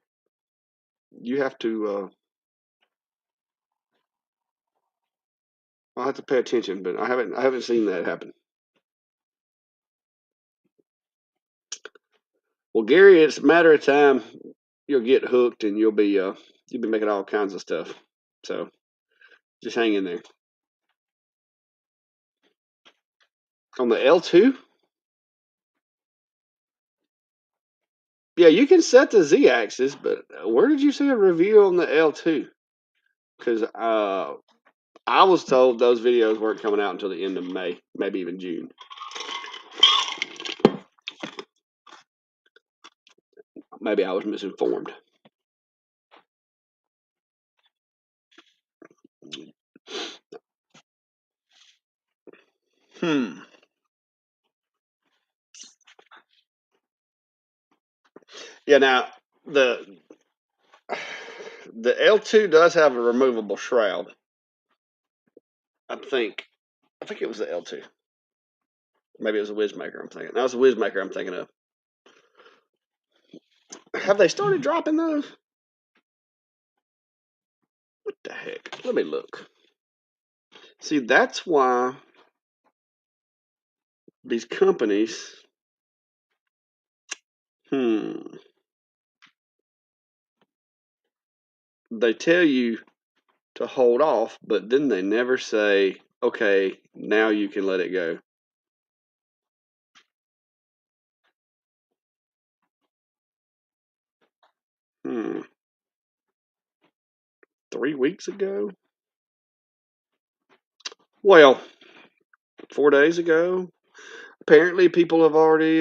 I'll have to pay attention, but I haven't seen that happen. Well, Gary, it's a matter of time. You'll get hooked, and you'll be making all kinds of stuff. So just hang in there. On the L2, yeah, you can set the z-axis, but where did you see a review on the L2? Because I was told those videos weren't coming out until the end of May, maybe even June. Maybe I was misinformed. Hmm. Yeah. Now the the L2 does have a removable shroud. I think. I think it was the L2. Maybe it was a Whizmaker. I'm thinking. That was a Whizmaker. I'm thinking of. Have they started dropping those? What the heck? Let me look. See, that's why these companies. Hmm. They tell you to hold off, but then they never say, okay, now you can let it go. Hmm. 3 weeks ago? Well, 4 days ago. Apparently, people have already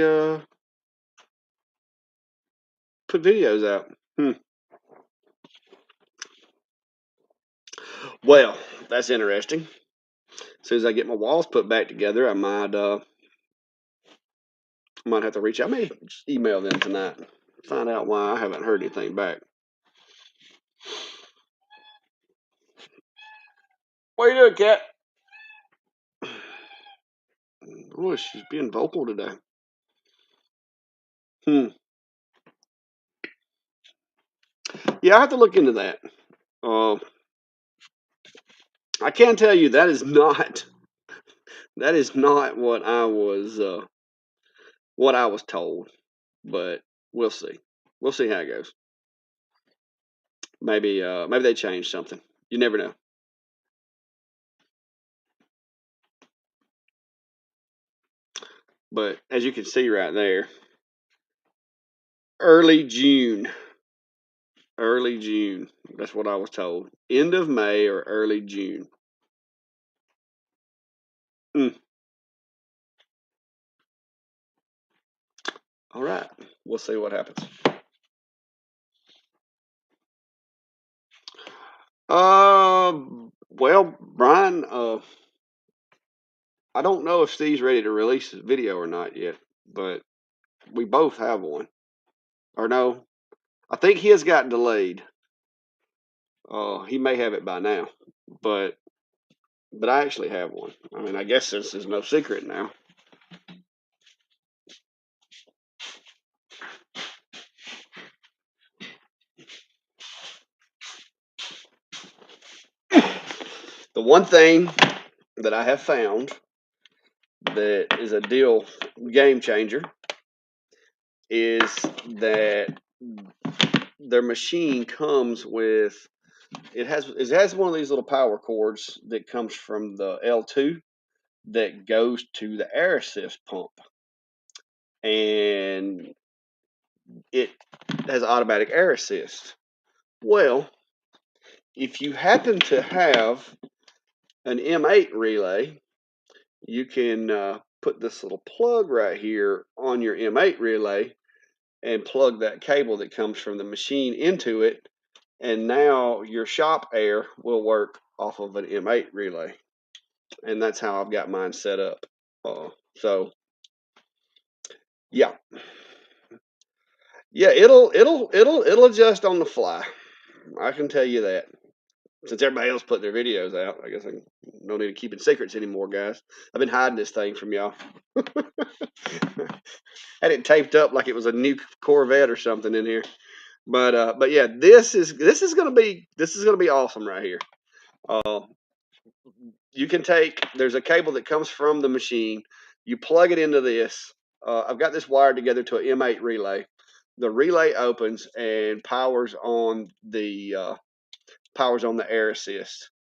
put videos out. Well, that's interesting. As soon as I get my walls put back together, I might have to reach out. I may just email them tonight. Find out why I haven't heard anything back. What are you doing, Cat? Oh, she's being vocal today. Hmm. Yeah, I have to look into that. Uh, I can tell you that is not what I was told, but we'll see. We'll see how it goes. Maybe they changed something. You never know. But as you can see right there, early June. Early June. That's what I was told. End of May or early June. Mm. All right. We'll see what happens. Well, Brian, I don't know if Steve's ready to release his video or not yet, but we both have one. Or no, I think his got delayed. He may have it by now, but I actually have one. I mean, I guess this is no secret now. The one thing that I have found that is a deal game changer is that their machine comes with it has one of these little power cords that comes from the L2 that goes to the air assist pump, and it has automatic air assist. Well, if you happen to have an M8 relay, you can put this little plug right here on your M8 relay and plug that cable that comes from the machine into it, and now your shop air will work off of an M8 relay, and that's how I've got mine set up. So yeah, yeah, it'll adjust on the fly. I can tell you that. Since everybody else put their videos out, I guess I no need to keep it secrets anymore, guys. I've been hiding this thing from y'all. Had it taped up like it was a new Corvette or something in here. But yeah, this is gonna be awesome right here. Uh, you can take there's a cable that comes from the machine. You plug it into this. I've got this wired together to an M8 relay. The relay opens and powers on the air assist.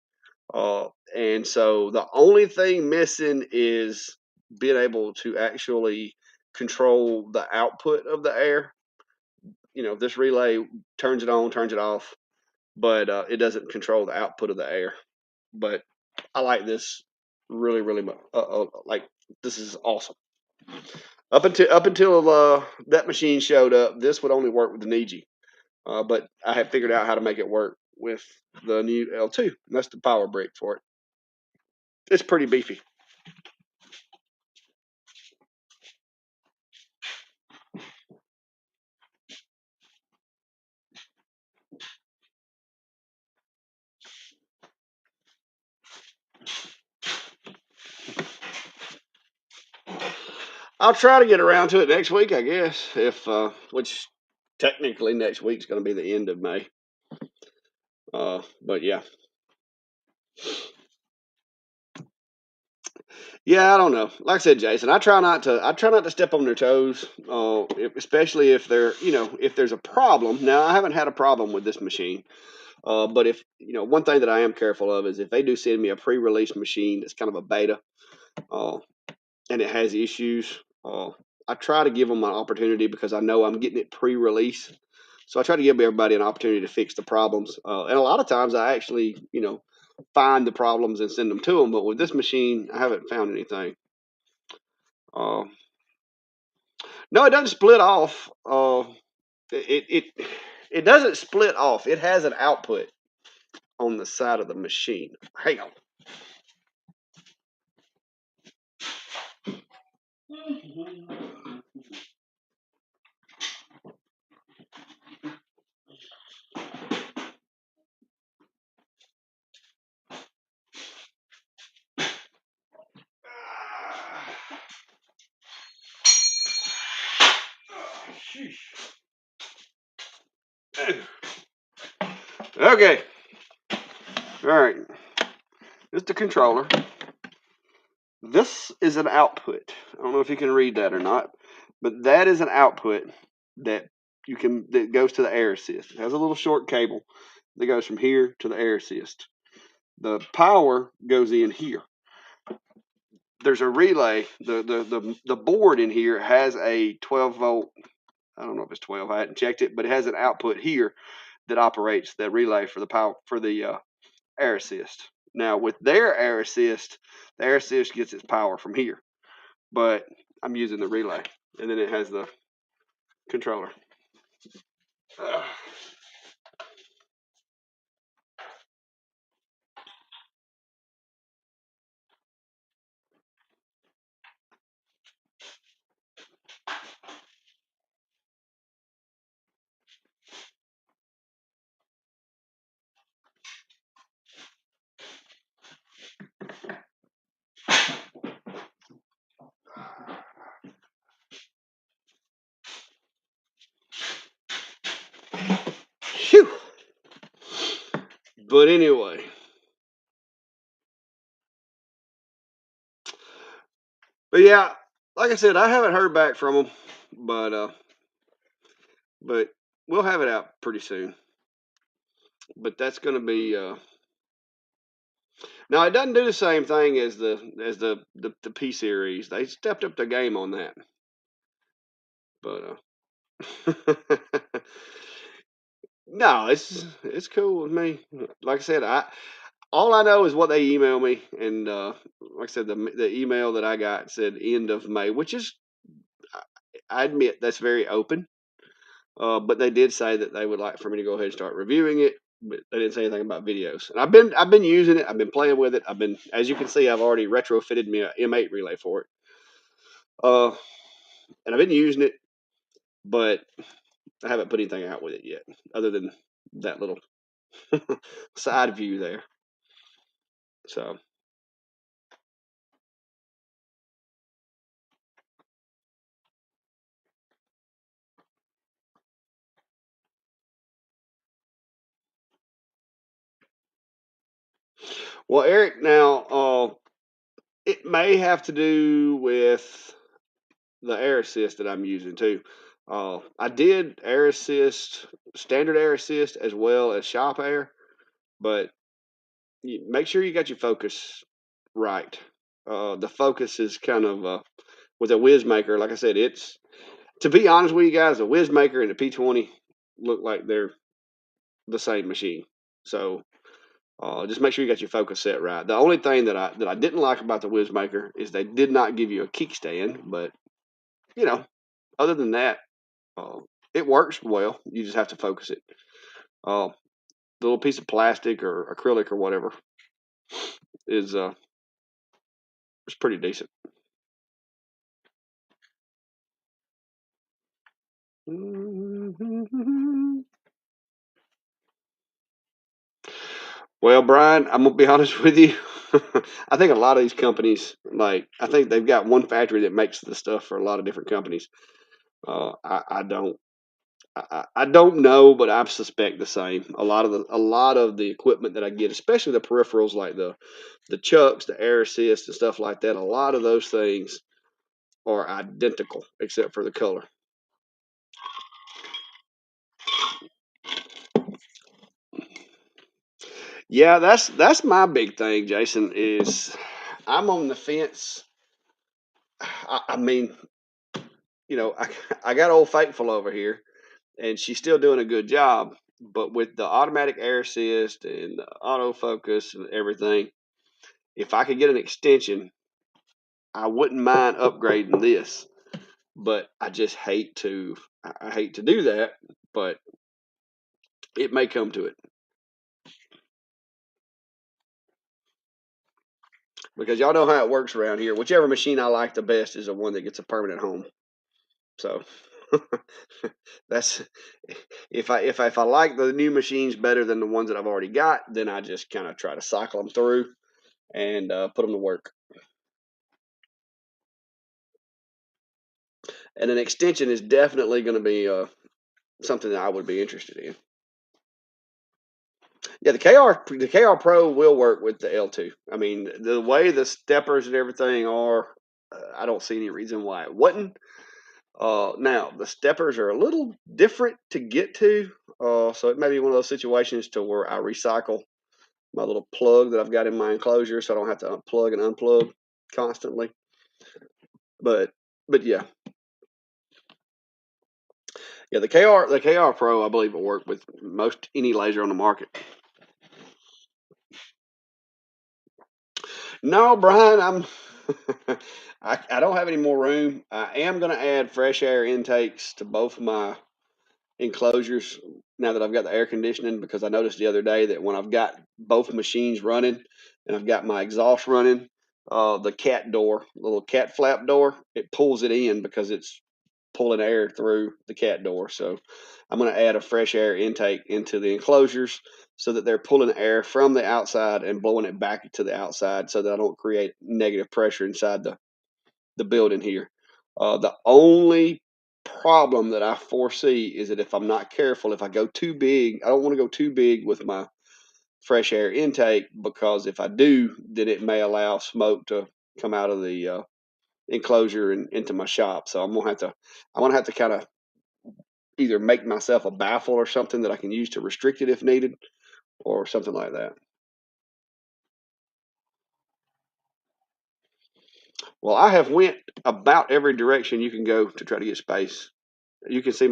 And so the only thing missing is being able to actually control the output of the air. This relay turns it on, turns it off, but it doesn't control the output of the air. But I like this really, really much. Like this is awesome. Up until that machine showed up, this would only work with the Niji. But I had figured out how to make it work with the new L2. And that's the power brick for it. It's pretty beefy. I'll try to get around to it next week, I guess. If which technically next week's going to be the end of May. But yeah, yeah, I don't know. Like I said, Jason, I try not to. I try not to step on their toes, especially if they're, if there's a problem. Now, I haven't had a problem with this machine, but if one thing that I am careful of is if they do send me a pre-release machine that's kind of a beta, uh, and it has issues, I try to give them an opportunity because I know I'm getting it pre-release. So I try to give everybody an opportunity to fix the problems. And a lot of times I actually, find the problems and send them to them. But with this machine, I haven't found anything. Uh, no, it doesn't split off. It doesn't split off. It has an output on the side of the machine. Hang on. Okay. All right. This is the controller. This is an output. I don't know if you can read that or not, but that is an output that that goes to the air assist. It has a little short cable that goes from here to the air assist. The power goes in here. There's a relay. The board in here has a 12-volt. I don't know if it's 12. I hadn't checked it, but it has an output here that operates the relay for the power for the air assist. Now with their air assist, the air assist gets its power from here, but I'm using the relay, and then it has the controller. Phew. But anyway, but yeah, like I said, I haven't heard back from them, but we'll have it out pretty soon. But that's going to be now. It doesn't do the same thing as the P series. They stepped up their game on that, but no, it's cool with me. Like I said, all I know is what they email me, and like I said, the email that I got said end of May, which is, I admit, that's very open. But they did say that they would like for me to go ahead and start reviewing it, but they didn't say anything about videos. And I've been using it. I've been playing with it. As you can see, I've already retrofitted me a M8 relay for it. Uh, and I've been using it, but I haven't put anything out with it yet, other than that little side view there. So, well, Eric, now it may have to do with the air assist that I'm using too. I did air assist, standard air assist, as well as shop air, but make sure you got your focus right. The focus is kind of with a Whizmaker. Like I said, it's, to be honest with you guys, the Whizmaker and the P20 look like they're the same machine. So just make sure you got your focus set right. The only thing that I didn't like about the Whizmaker is they did not give you a kickstand, but you know, other than that, uh, it works well. You just have to focus it. The little piece of plastic or acrylic or whatever is pretty decent. Well, Brian, I'm gonna be honest with you. I think a lot of these companies, like I think they've got one factory that makes the stuff for a lot of different companies. I don't know, but I suspect the same. A lot of the equipment that I get, especially the peripherals like the chucks, the air assist, and stuff like that. A lot of those things are identical except for the color. Yeah, that's my big thing, Jason. Is I'm on the fence. I mean, I got old Faithful over here, and she's still doing a good job. But with the automatic air assist and the autofocus and everything, if I could get an extension, I wouldn't mind upgrading this. But I just hate to. I hate to do that, but it may come to it because y'all know how it works around here. Whichever machine I like the best is the one that gets a permanent home. So that's if I like the new machines better than the ones that I've already got, then I just kind of try to cycle them through and put them to work. And an extension is definitely going to be something that I would be interested in. Yeah, the KR Pro will work with the L2. I mean, the way the steppers and everything are, I don't see any reason why it wouldn't. Now the steppers are a little different to get to, so it may be one of those situations to where I recycle my little plug that I've got in my enclosure, so I don't have to plug and unplug constantly. But yeah, the KR Pro I believe will work with most any laser on the market. No, Brian, I don't have any more room. I am going to add fresh air intakes to both of my enclosures now that I've got the air conditioning because I noticed the other day that when I've got both machines running and I've got my exhaust running, the cat door, the little cat flap door, it pulls it in because it's pulling air through the cat door. So I'm going to add a fresh air intake into the enclosures so that they're pulling air from the outside and blowing it back to the outside so that I don't create negative pressure inside the building here. The only problem that I foresee is that if I'm not careful, if I go too big, I don't want to go too big with my fresh air intake because if I do, then it may allow smoke to come out of the enclosure and into my shop. So I'm gonna have to kind of either make myself a baffle or something that I can use to restrict it if needed, or something like that. Well, I have went about every direction you can go to try to get space. You can see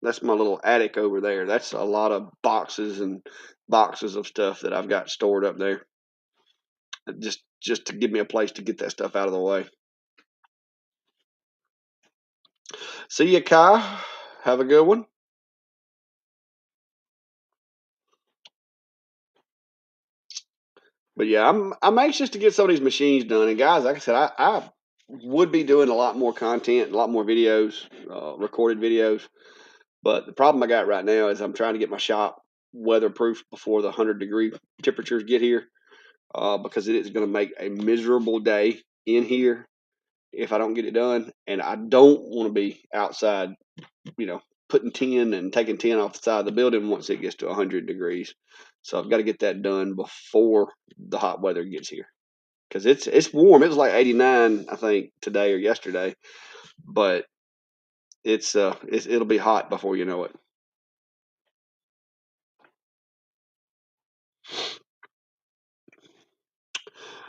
that's my little attic over there. That's a lot of boxes and boxes of stuff that I've got stored up there. Just to give me a place to get that stuff out of the way. See you, Kai. Have a good one. But yeah, I'm anxious to get some of these machines done. And guys, like I said, I would be doing a lot more content, a lot more videos, recorded videos. But the problem I got right now is I'm trying to get my shop weatherproof before the 100-degree temperatures get here, because it is going to make a miserable day in here if I don't get it done. And I don't want to be outside, you know, putting tin and taking tin off the side of the building once it gets to 100 degrees. So I've got to get that done before the hot weather gets here because it's warm. It was like 89, I think, today or yesterday, but it'll be hot before you know it.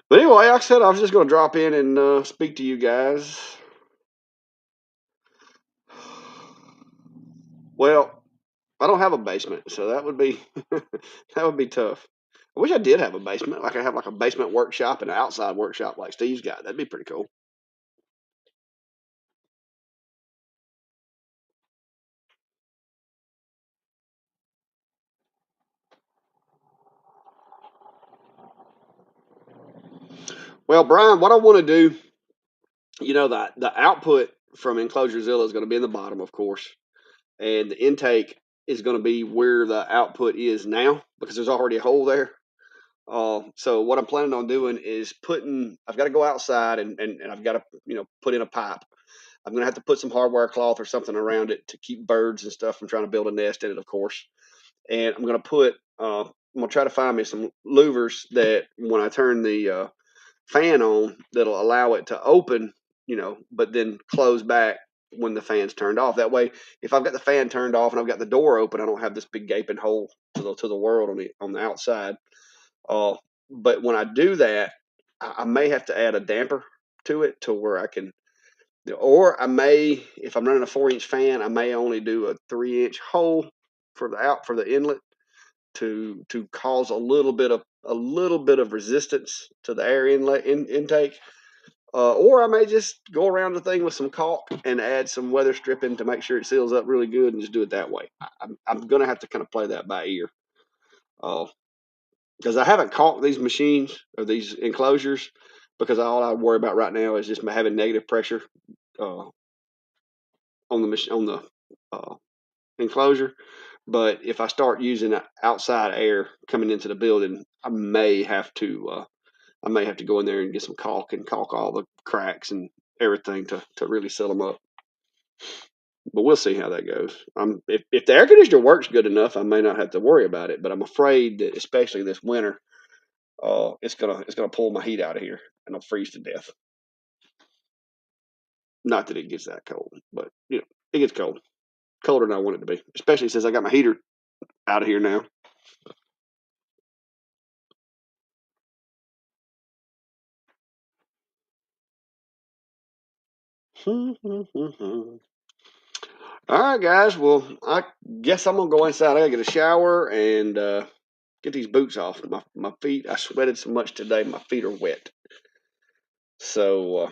But anyway, like I said, I was just going to drop in and speak to you guys. Well, I don't have a basement, so that would be that would be tough. I wish I did have a basement. Like I have like a basement workshop and an outside workshop like Steve's got. That'd be pretty cool. Well, Brian, what I want to do, the output from EnclosureZilla is going to be in the bottom, of course, and the intake is going to be where the output is now because there's already a hole there. So what I'm planning on doing is I've got to go outside and I've got to, put in a pipe. I'm going to have to put some hardware cloth or something around it to keep birds and stuff from trying to build a nest in it, of course. And I'm going to I'm going to try to find me some louvers that when I turn the fan on, that'll allow it to open, but then close back when the fan's turned off. That way, if I've got the fan turned off and I've got the door open, I don't have this big gaping hole to the world on the outside. Uh, but when I do that, I may have to add a damper to it to where I can, or I may, if I'm running a 4-inch fan, I may only do a 3-inch hole for the inlet to cause a little bit of resistance to the air intake. Or I may just go around the thing with some caulk and add some weather stripping to make sure it seals up really good and just do it that way. I'm going to have to kind of play that by ear. Because I haven't caulked these machines or these enclosures because all I worry about right now is just having negative pressure uh, on the uh, enclosure. But if I start using outside air coming into the building, I may have to go in there and get some caulk and caulk all the cracks and everything to really seal them up. But we'll see how that goes. If the air conditioner works good enough, I may not have to worry about it. But I'm afraid that especially this winter, it's gonna pull my heat out of here and I'll freeze to death. Not that it gets that cold, but it gets cold, colder than I want it to be. Especially since I got my heater out of here now. All right, guys. Well, I guess I'm gonna go inside. I gotta get a shower and get these boots off. My feet. I sweated so much today. My feet are wet. So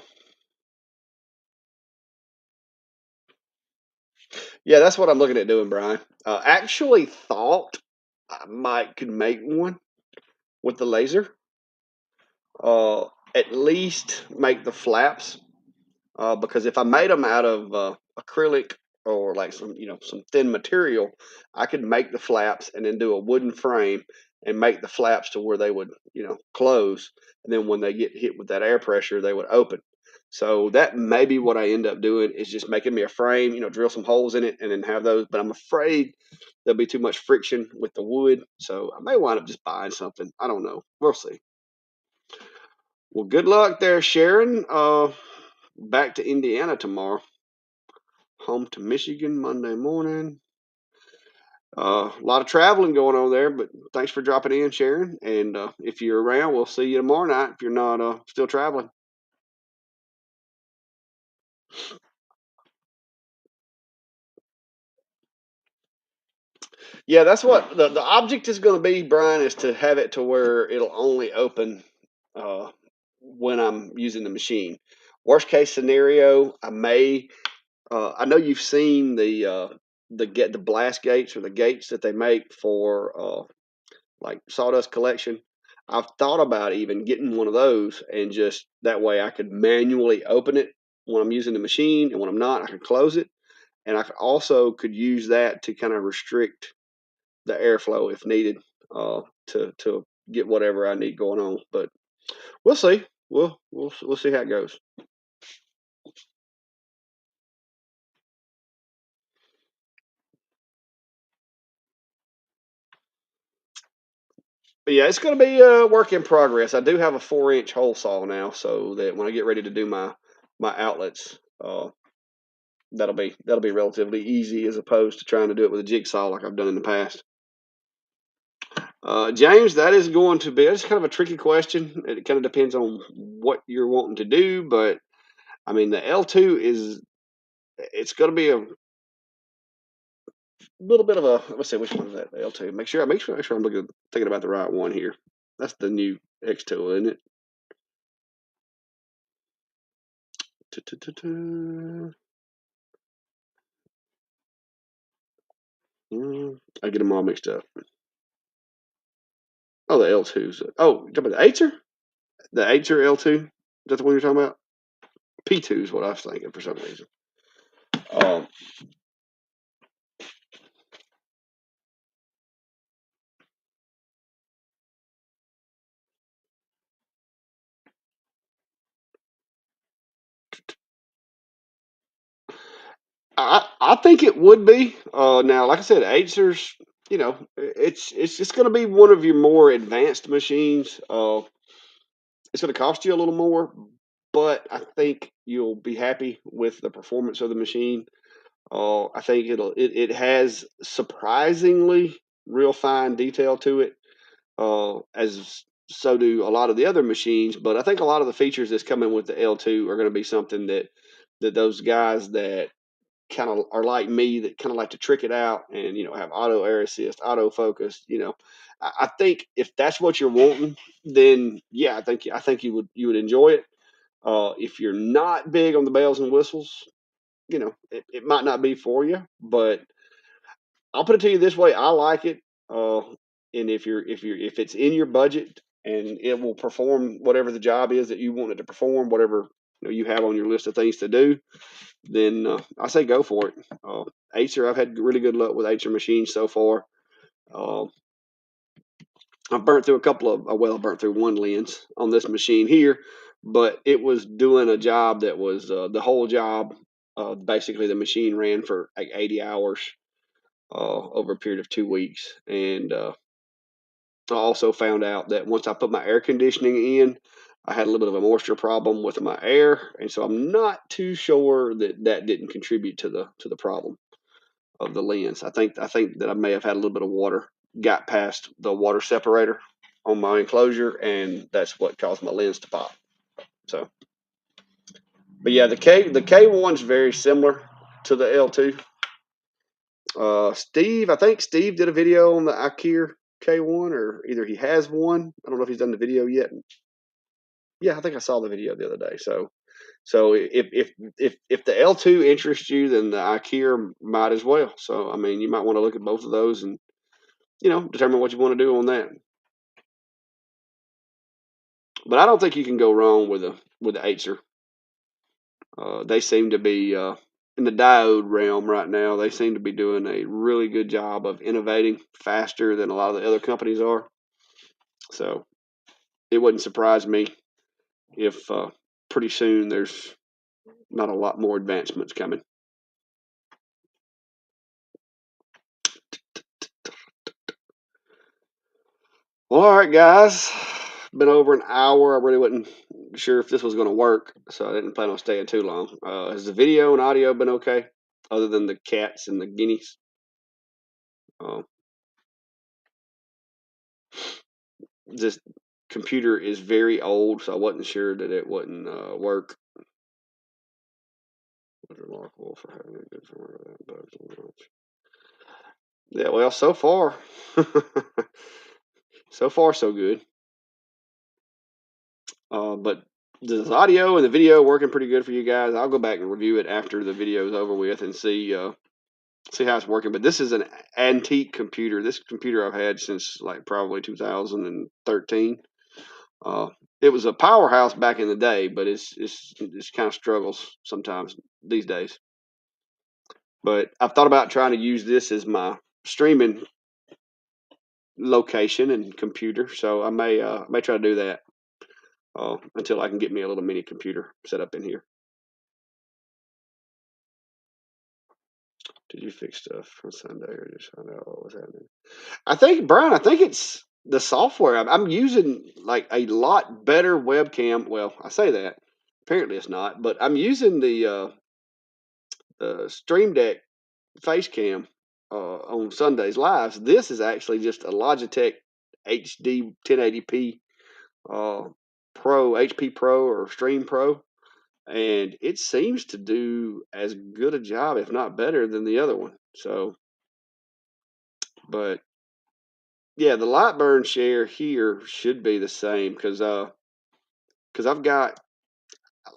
yeah, that's what I'm looking at doing, Brian. Actually, thought I might could make one with the laser. Uh, at least make the flaps. Because if I made them out of acrylic or like some thin material, I could make the flaps and then do a wooden frame and make the flaps to where they would close, and then when they get hit with that air pressure, they would open. So that may be what I end up doing is just making me a frame, drill some holes in it, and then have those. But I'm afraid there'll be too much friction with the wood, so I may wind up just buying something. I don't know. We'll see. Well, good luck there, Sharon. Back to Indiana tomorrow. Home to Michigan Monday morning. A lot of traveling going on there, but thanks for dropping in, Sharon. And if you're around, we'll see you tomorrow night if you're not still traveling. Yeah, that's what the object is going to be, Brian, is to have it to where it'll only open when I'm using the machine. Worst case scenario, I know you've seen the blast gates or the gates that they make for like sawdust collection. I've thought about even getting one of those and just that way I could manually open it when I'm using the machine, and when I'm not, I can close it. And I also could use that to kind of restrict the airflow if needed to get whatever I need going on. But we'll see. We'll see how it goes. But yeah, it's going to be a work in progress. I do have a 4-inch hole saw now, so that when I get ready to do my outlets, that'll be relatively easy as opposed to trying to do it with a jigsaw like I've done in the past. James, that is going to be that's kind of a tricky question. It kind of depends on what you're wanting to do, but I mean the L2 it's going to be a little bit of a let's see which one is that the L2. Make sure I'm thinking about the right one here. That's the new X tool, isn't it? I get them all mixed up. Oh, the L2s. Oh, you talking about the Acer? The Acer L2? Is that the one you're talking about? P2 is what I was thinking for some reason. Um, I think it would be. Now, like I said, Acer's, it's going to be one of your more advanced machines. It's going to cost you a little more, but I think you'll be happy with the performance of the machine. I think it has surprisingly real fine detail to it, as so do a lot of the other machines. But I think a lot of the features that's coming with the L2 are going to be something that those guys that kind of are like me, that kind of like to trick it out and have auto air assist, auto focus. I think if that's what you're wanting, then yeah, I think you would enjoy it. If you're not big on the bells and whistles, it might not be for you. But I'll put it to you this way: I like it. And if it's in your budget and it will perform whatever the job is that you want it to perform, whatever you have on your list of things to do, then I say go for it. Acer, I've had really good luck with Acer machines so far. Uh, I've burnt through a couple of, well, I burnt through one lens on this machine here, but it was doing a job that was the whole job. Basically, the machine ran for like 80 hours over a period of 2 weeks. And I also found out that once I put my air conditioning in, I had a little bit of a moisture problem with my air, and so I'm not too sure that didn't contribute to the problem of the lens. I think that I may have had a little bit of water got past the water separator on my enclosure, and that's what caused my lens to pop. So, but yeah, the K1's very similar to the L2. I think Steve did a video on the Ikea K1, or either he has one. I don't know if he's done the video yet. Yeah, I think I saw the video the other day. So if the L2 interests you, then the Ikea might as well. So I mean, you might want to look at both of those and determine what you want to do on that. But I don't think you can go wrong with the Acer. They seem to be in the diode realm right now. They seem to be doing a really good job of innovating faster than a lot of the other companies are. So it wouldn't surprise me if pretty soon there's not a lot more advancements coming. Well, all right, guys. Been over an hour. I really wasn't sure if this was going to work, so I didn't plan on staying too long. Has the video and audio been okay, other than the cats and the guineas? Uh, this computer is very old, so I wasn't sure that it wouldn't work. Remarkable for having a good bugs. Yeah, well, so far, so far so good. But the audio and the video working pretty good for you guys. I'll go back and review it after the video is over with and see how it's working. But this is an antique computer. This computer I've had since like probably 2013. It was a powerhouse back in the day, but it's kind of struggles sometimes these days. But I've thought about trying to use this as my streaming location and computer, so I may try to do that until I can get me a little mini computer set up in here. Did you fix stuff from Sunday or just find out what was happening? I think, Brian, I think it's the software. I'm using like a lot better webcam. Well, I say that. Apparently it's not, but I'm using the Stream Deck face cam on Sunday's lives. This is actually just a Logitech HD 1080p Pro, HP Pro or Stream Pro, and it seems to do as good a job, if not better, than the other one. So, but yeah, the Lightburn share here should be the same because I've got,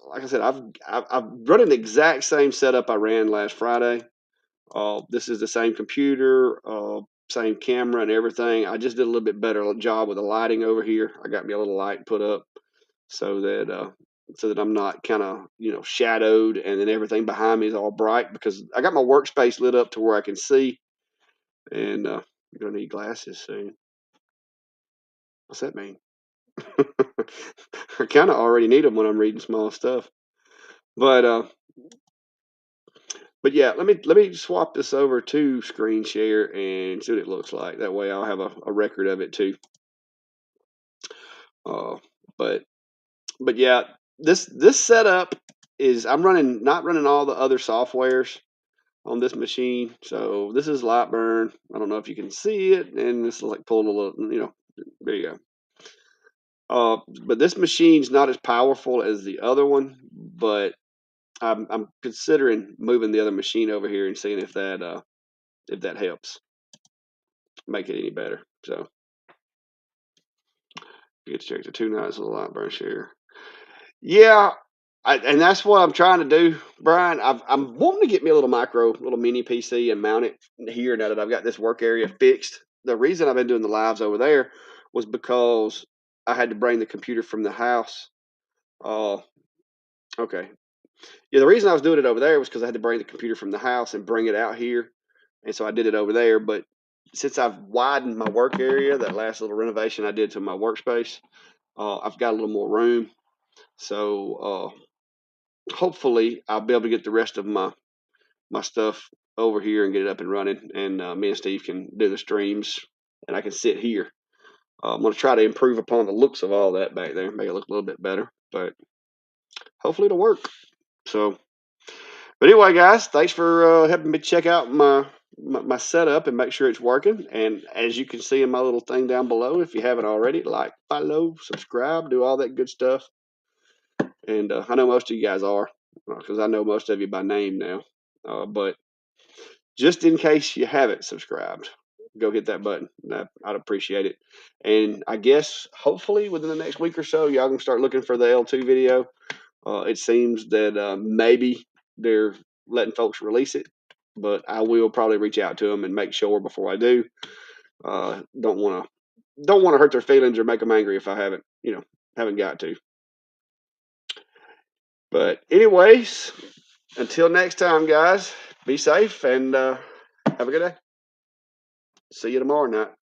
like I said, I've running the exact same setup I ran last Friday. This is the same computer, same camera and everything. I just did a little bit better job with the lighting over here. I got me a little light put up so that I'm not kind of shadowed, and then everything behind me is all bright because I got my workspace lit up to where I can see. And you're gonna need glasses soon. What's that mean? I kind of already need them when I'm reading small stuff. But But yeah, let me swap this over to screen share and see what it looks like. That way I'll have a record of it too. Uh, but but yeah, this setup is I'm not running all the other softwares on this machine. So this is Lightburn. I don't know if you can see it, and this is like pulling a little, there you go. But this machine's not as powerful as the other one, but I'm considering moving the other machine over here and seeing if that helps make it any better. So you get to check the 2 nines of the Lightburn share. Yeah, and that's what I'm trying to do, Brian. I'm wanting to get me a little mini PC and mount it here now that I've got this work area fixed. The reason I've been doing the lives over there was because I had to bring the computer from the house. Uh, okay. Yeah, the reason I was doing it over there was because I had to bring the computer from the house and bring it out here, and so I did it over there. But since I've widened my work area, that last little renovation I did to my workspace, I've got a little more room. So hopefully I'll be able to get the rest of my stuff over here and get it up and running, and me and Steve can do the streams, and I can sit here. I'm going to try to improve upon the looks of all that back there, make it look a little bit better, but hopefully it'll work. So, but anyway, guys, thanks for helping me check out my setup and make sure it's working. And as you can see in my little thing down below, if you haven't already, like, follow, subscribe, do all that good stuff. And I know most of you guys are, because I know most of you by name now. But just in case you haven't subscribed, go hit that button. I'd appreciate it. And I guess hopefully within the next week or so, y'all can start looking for the L2 video. It seems that maybe they're letting folks release it, but I will probably reach out to them and make sure before I do. Don't want to hurt their feelings or make them angry if I haven't got to. But anyways, until next time, guys, be safe and have a good day. See you tomorrow night.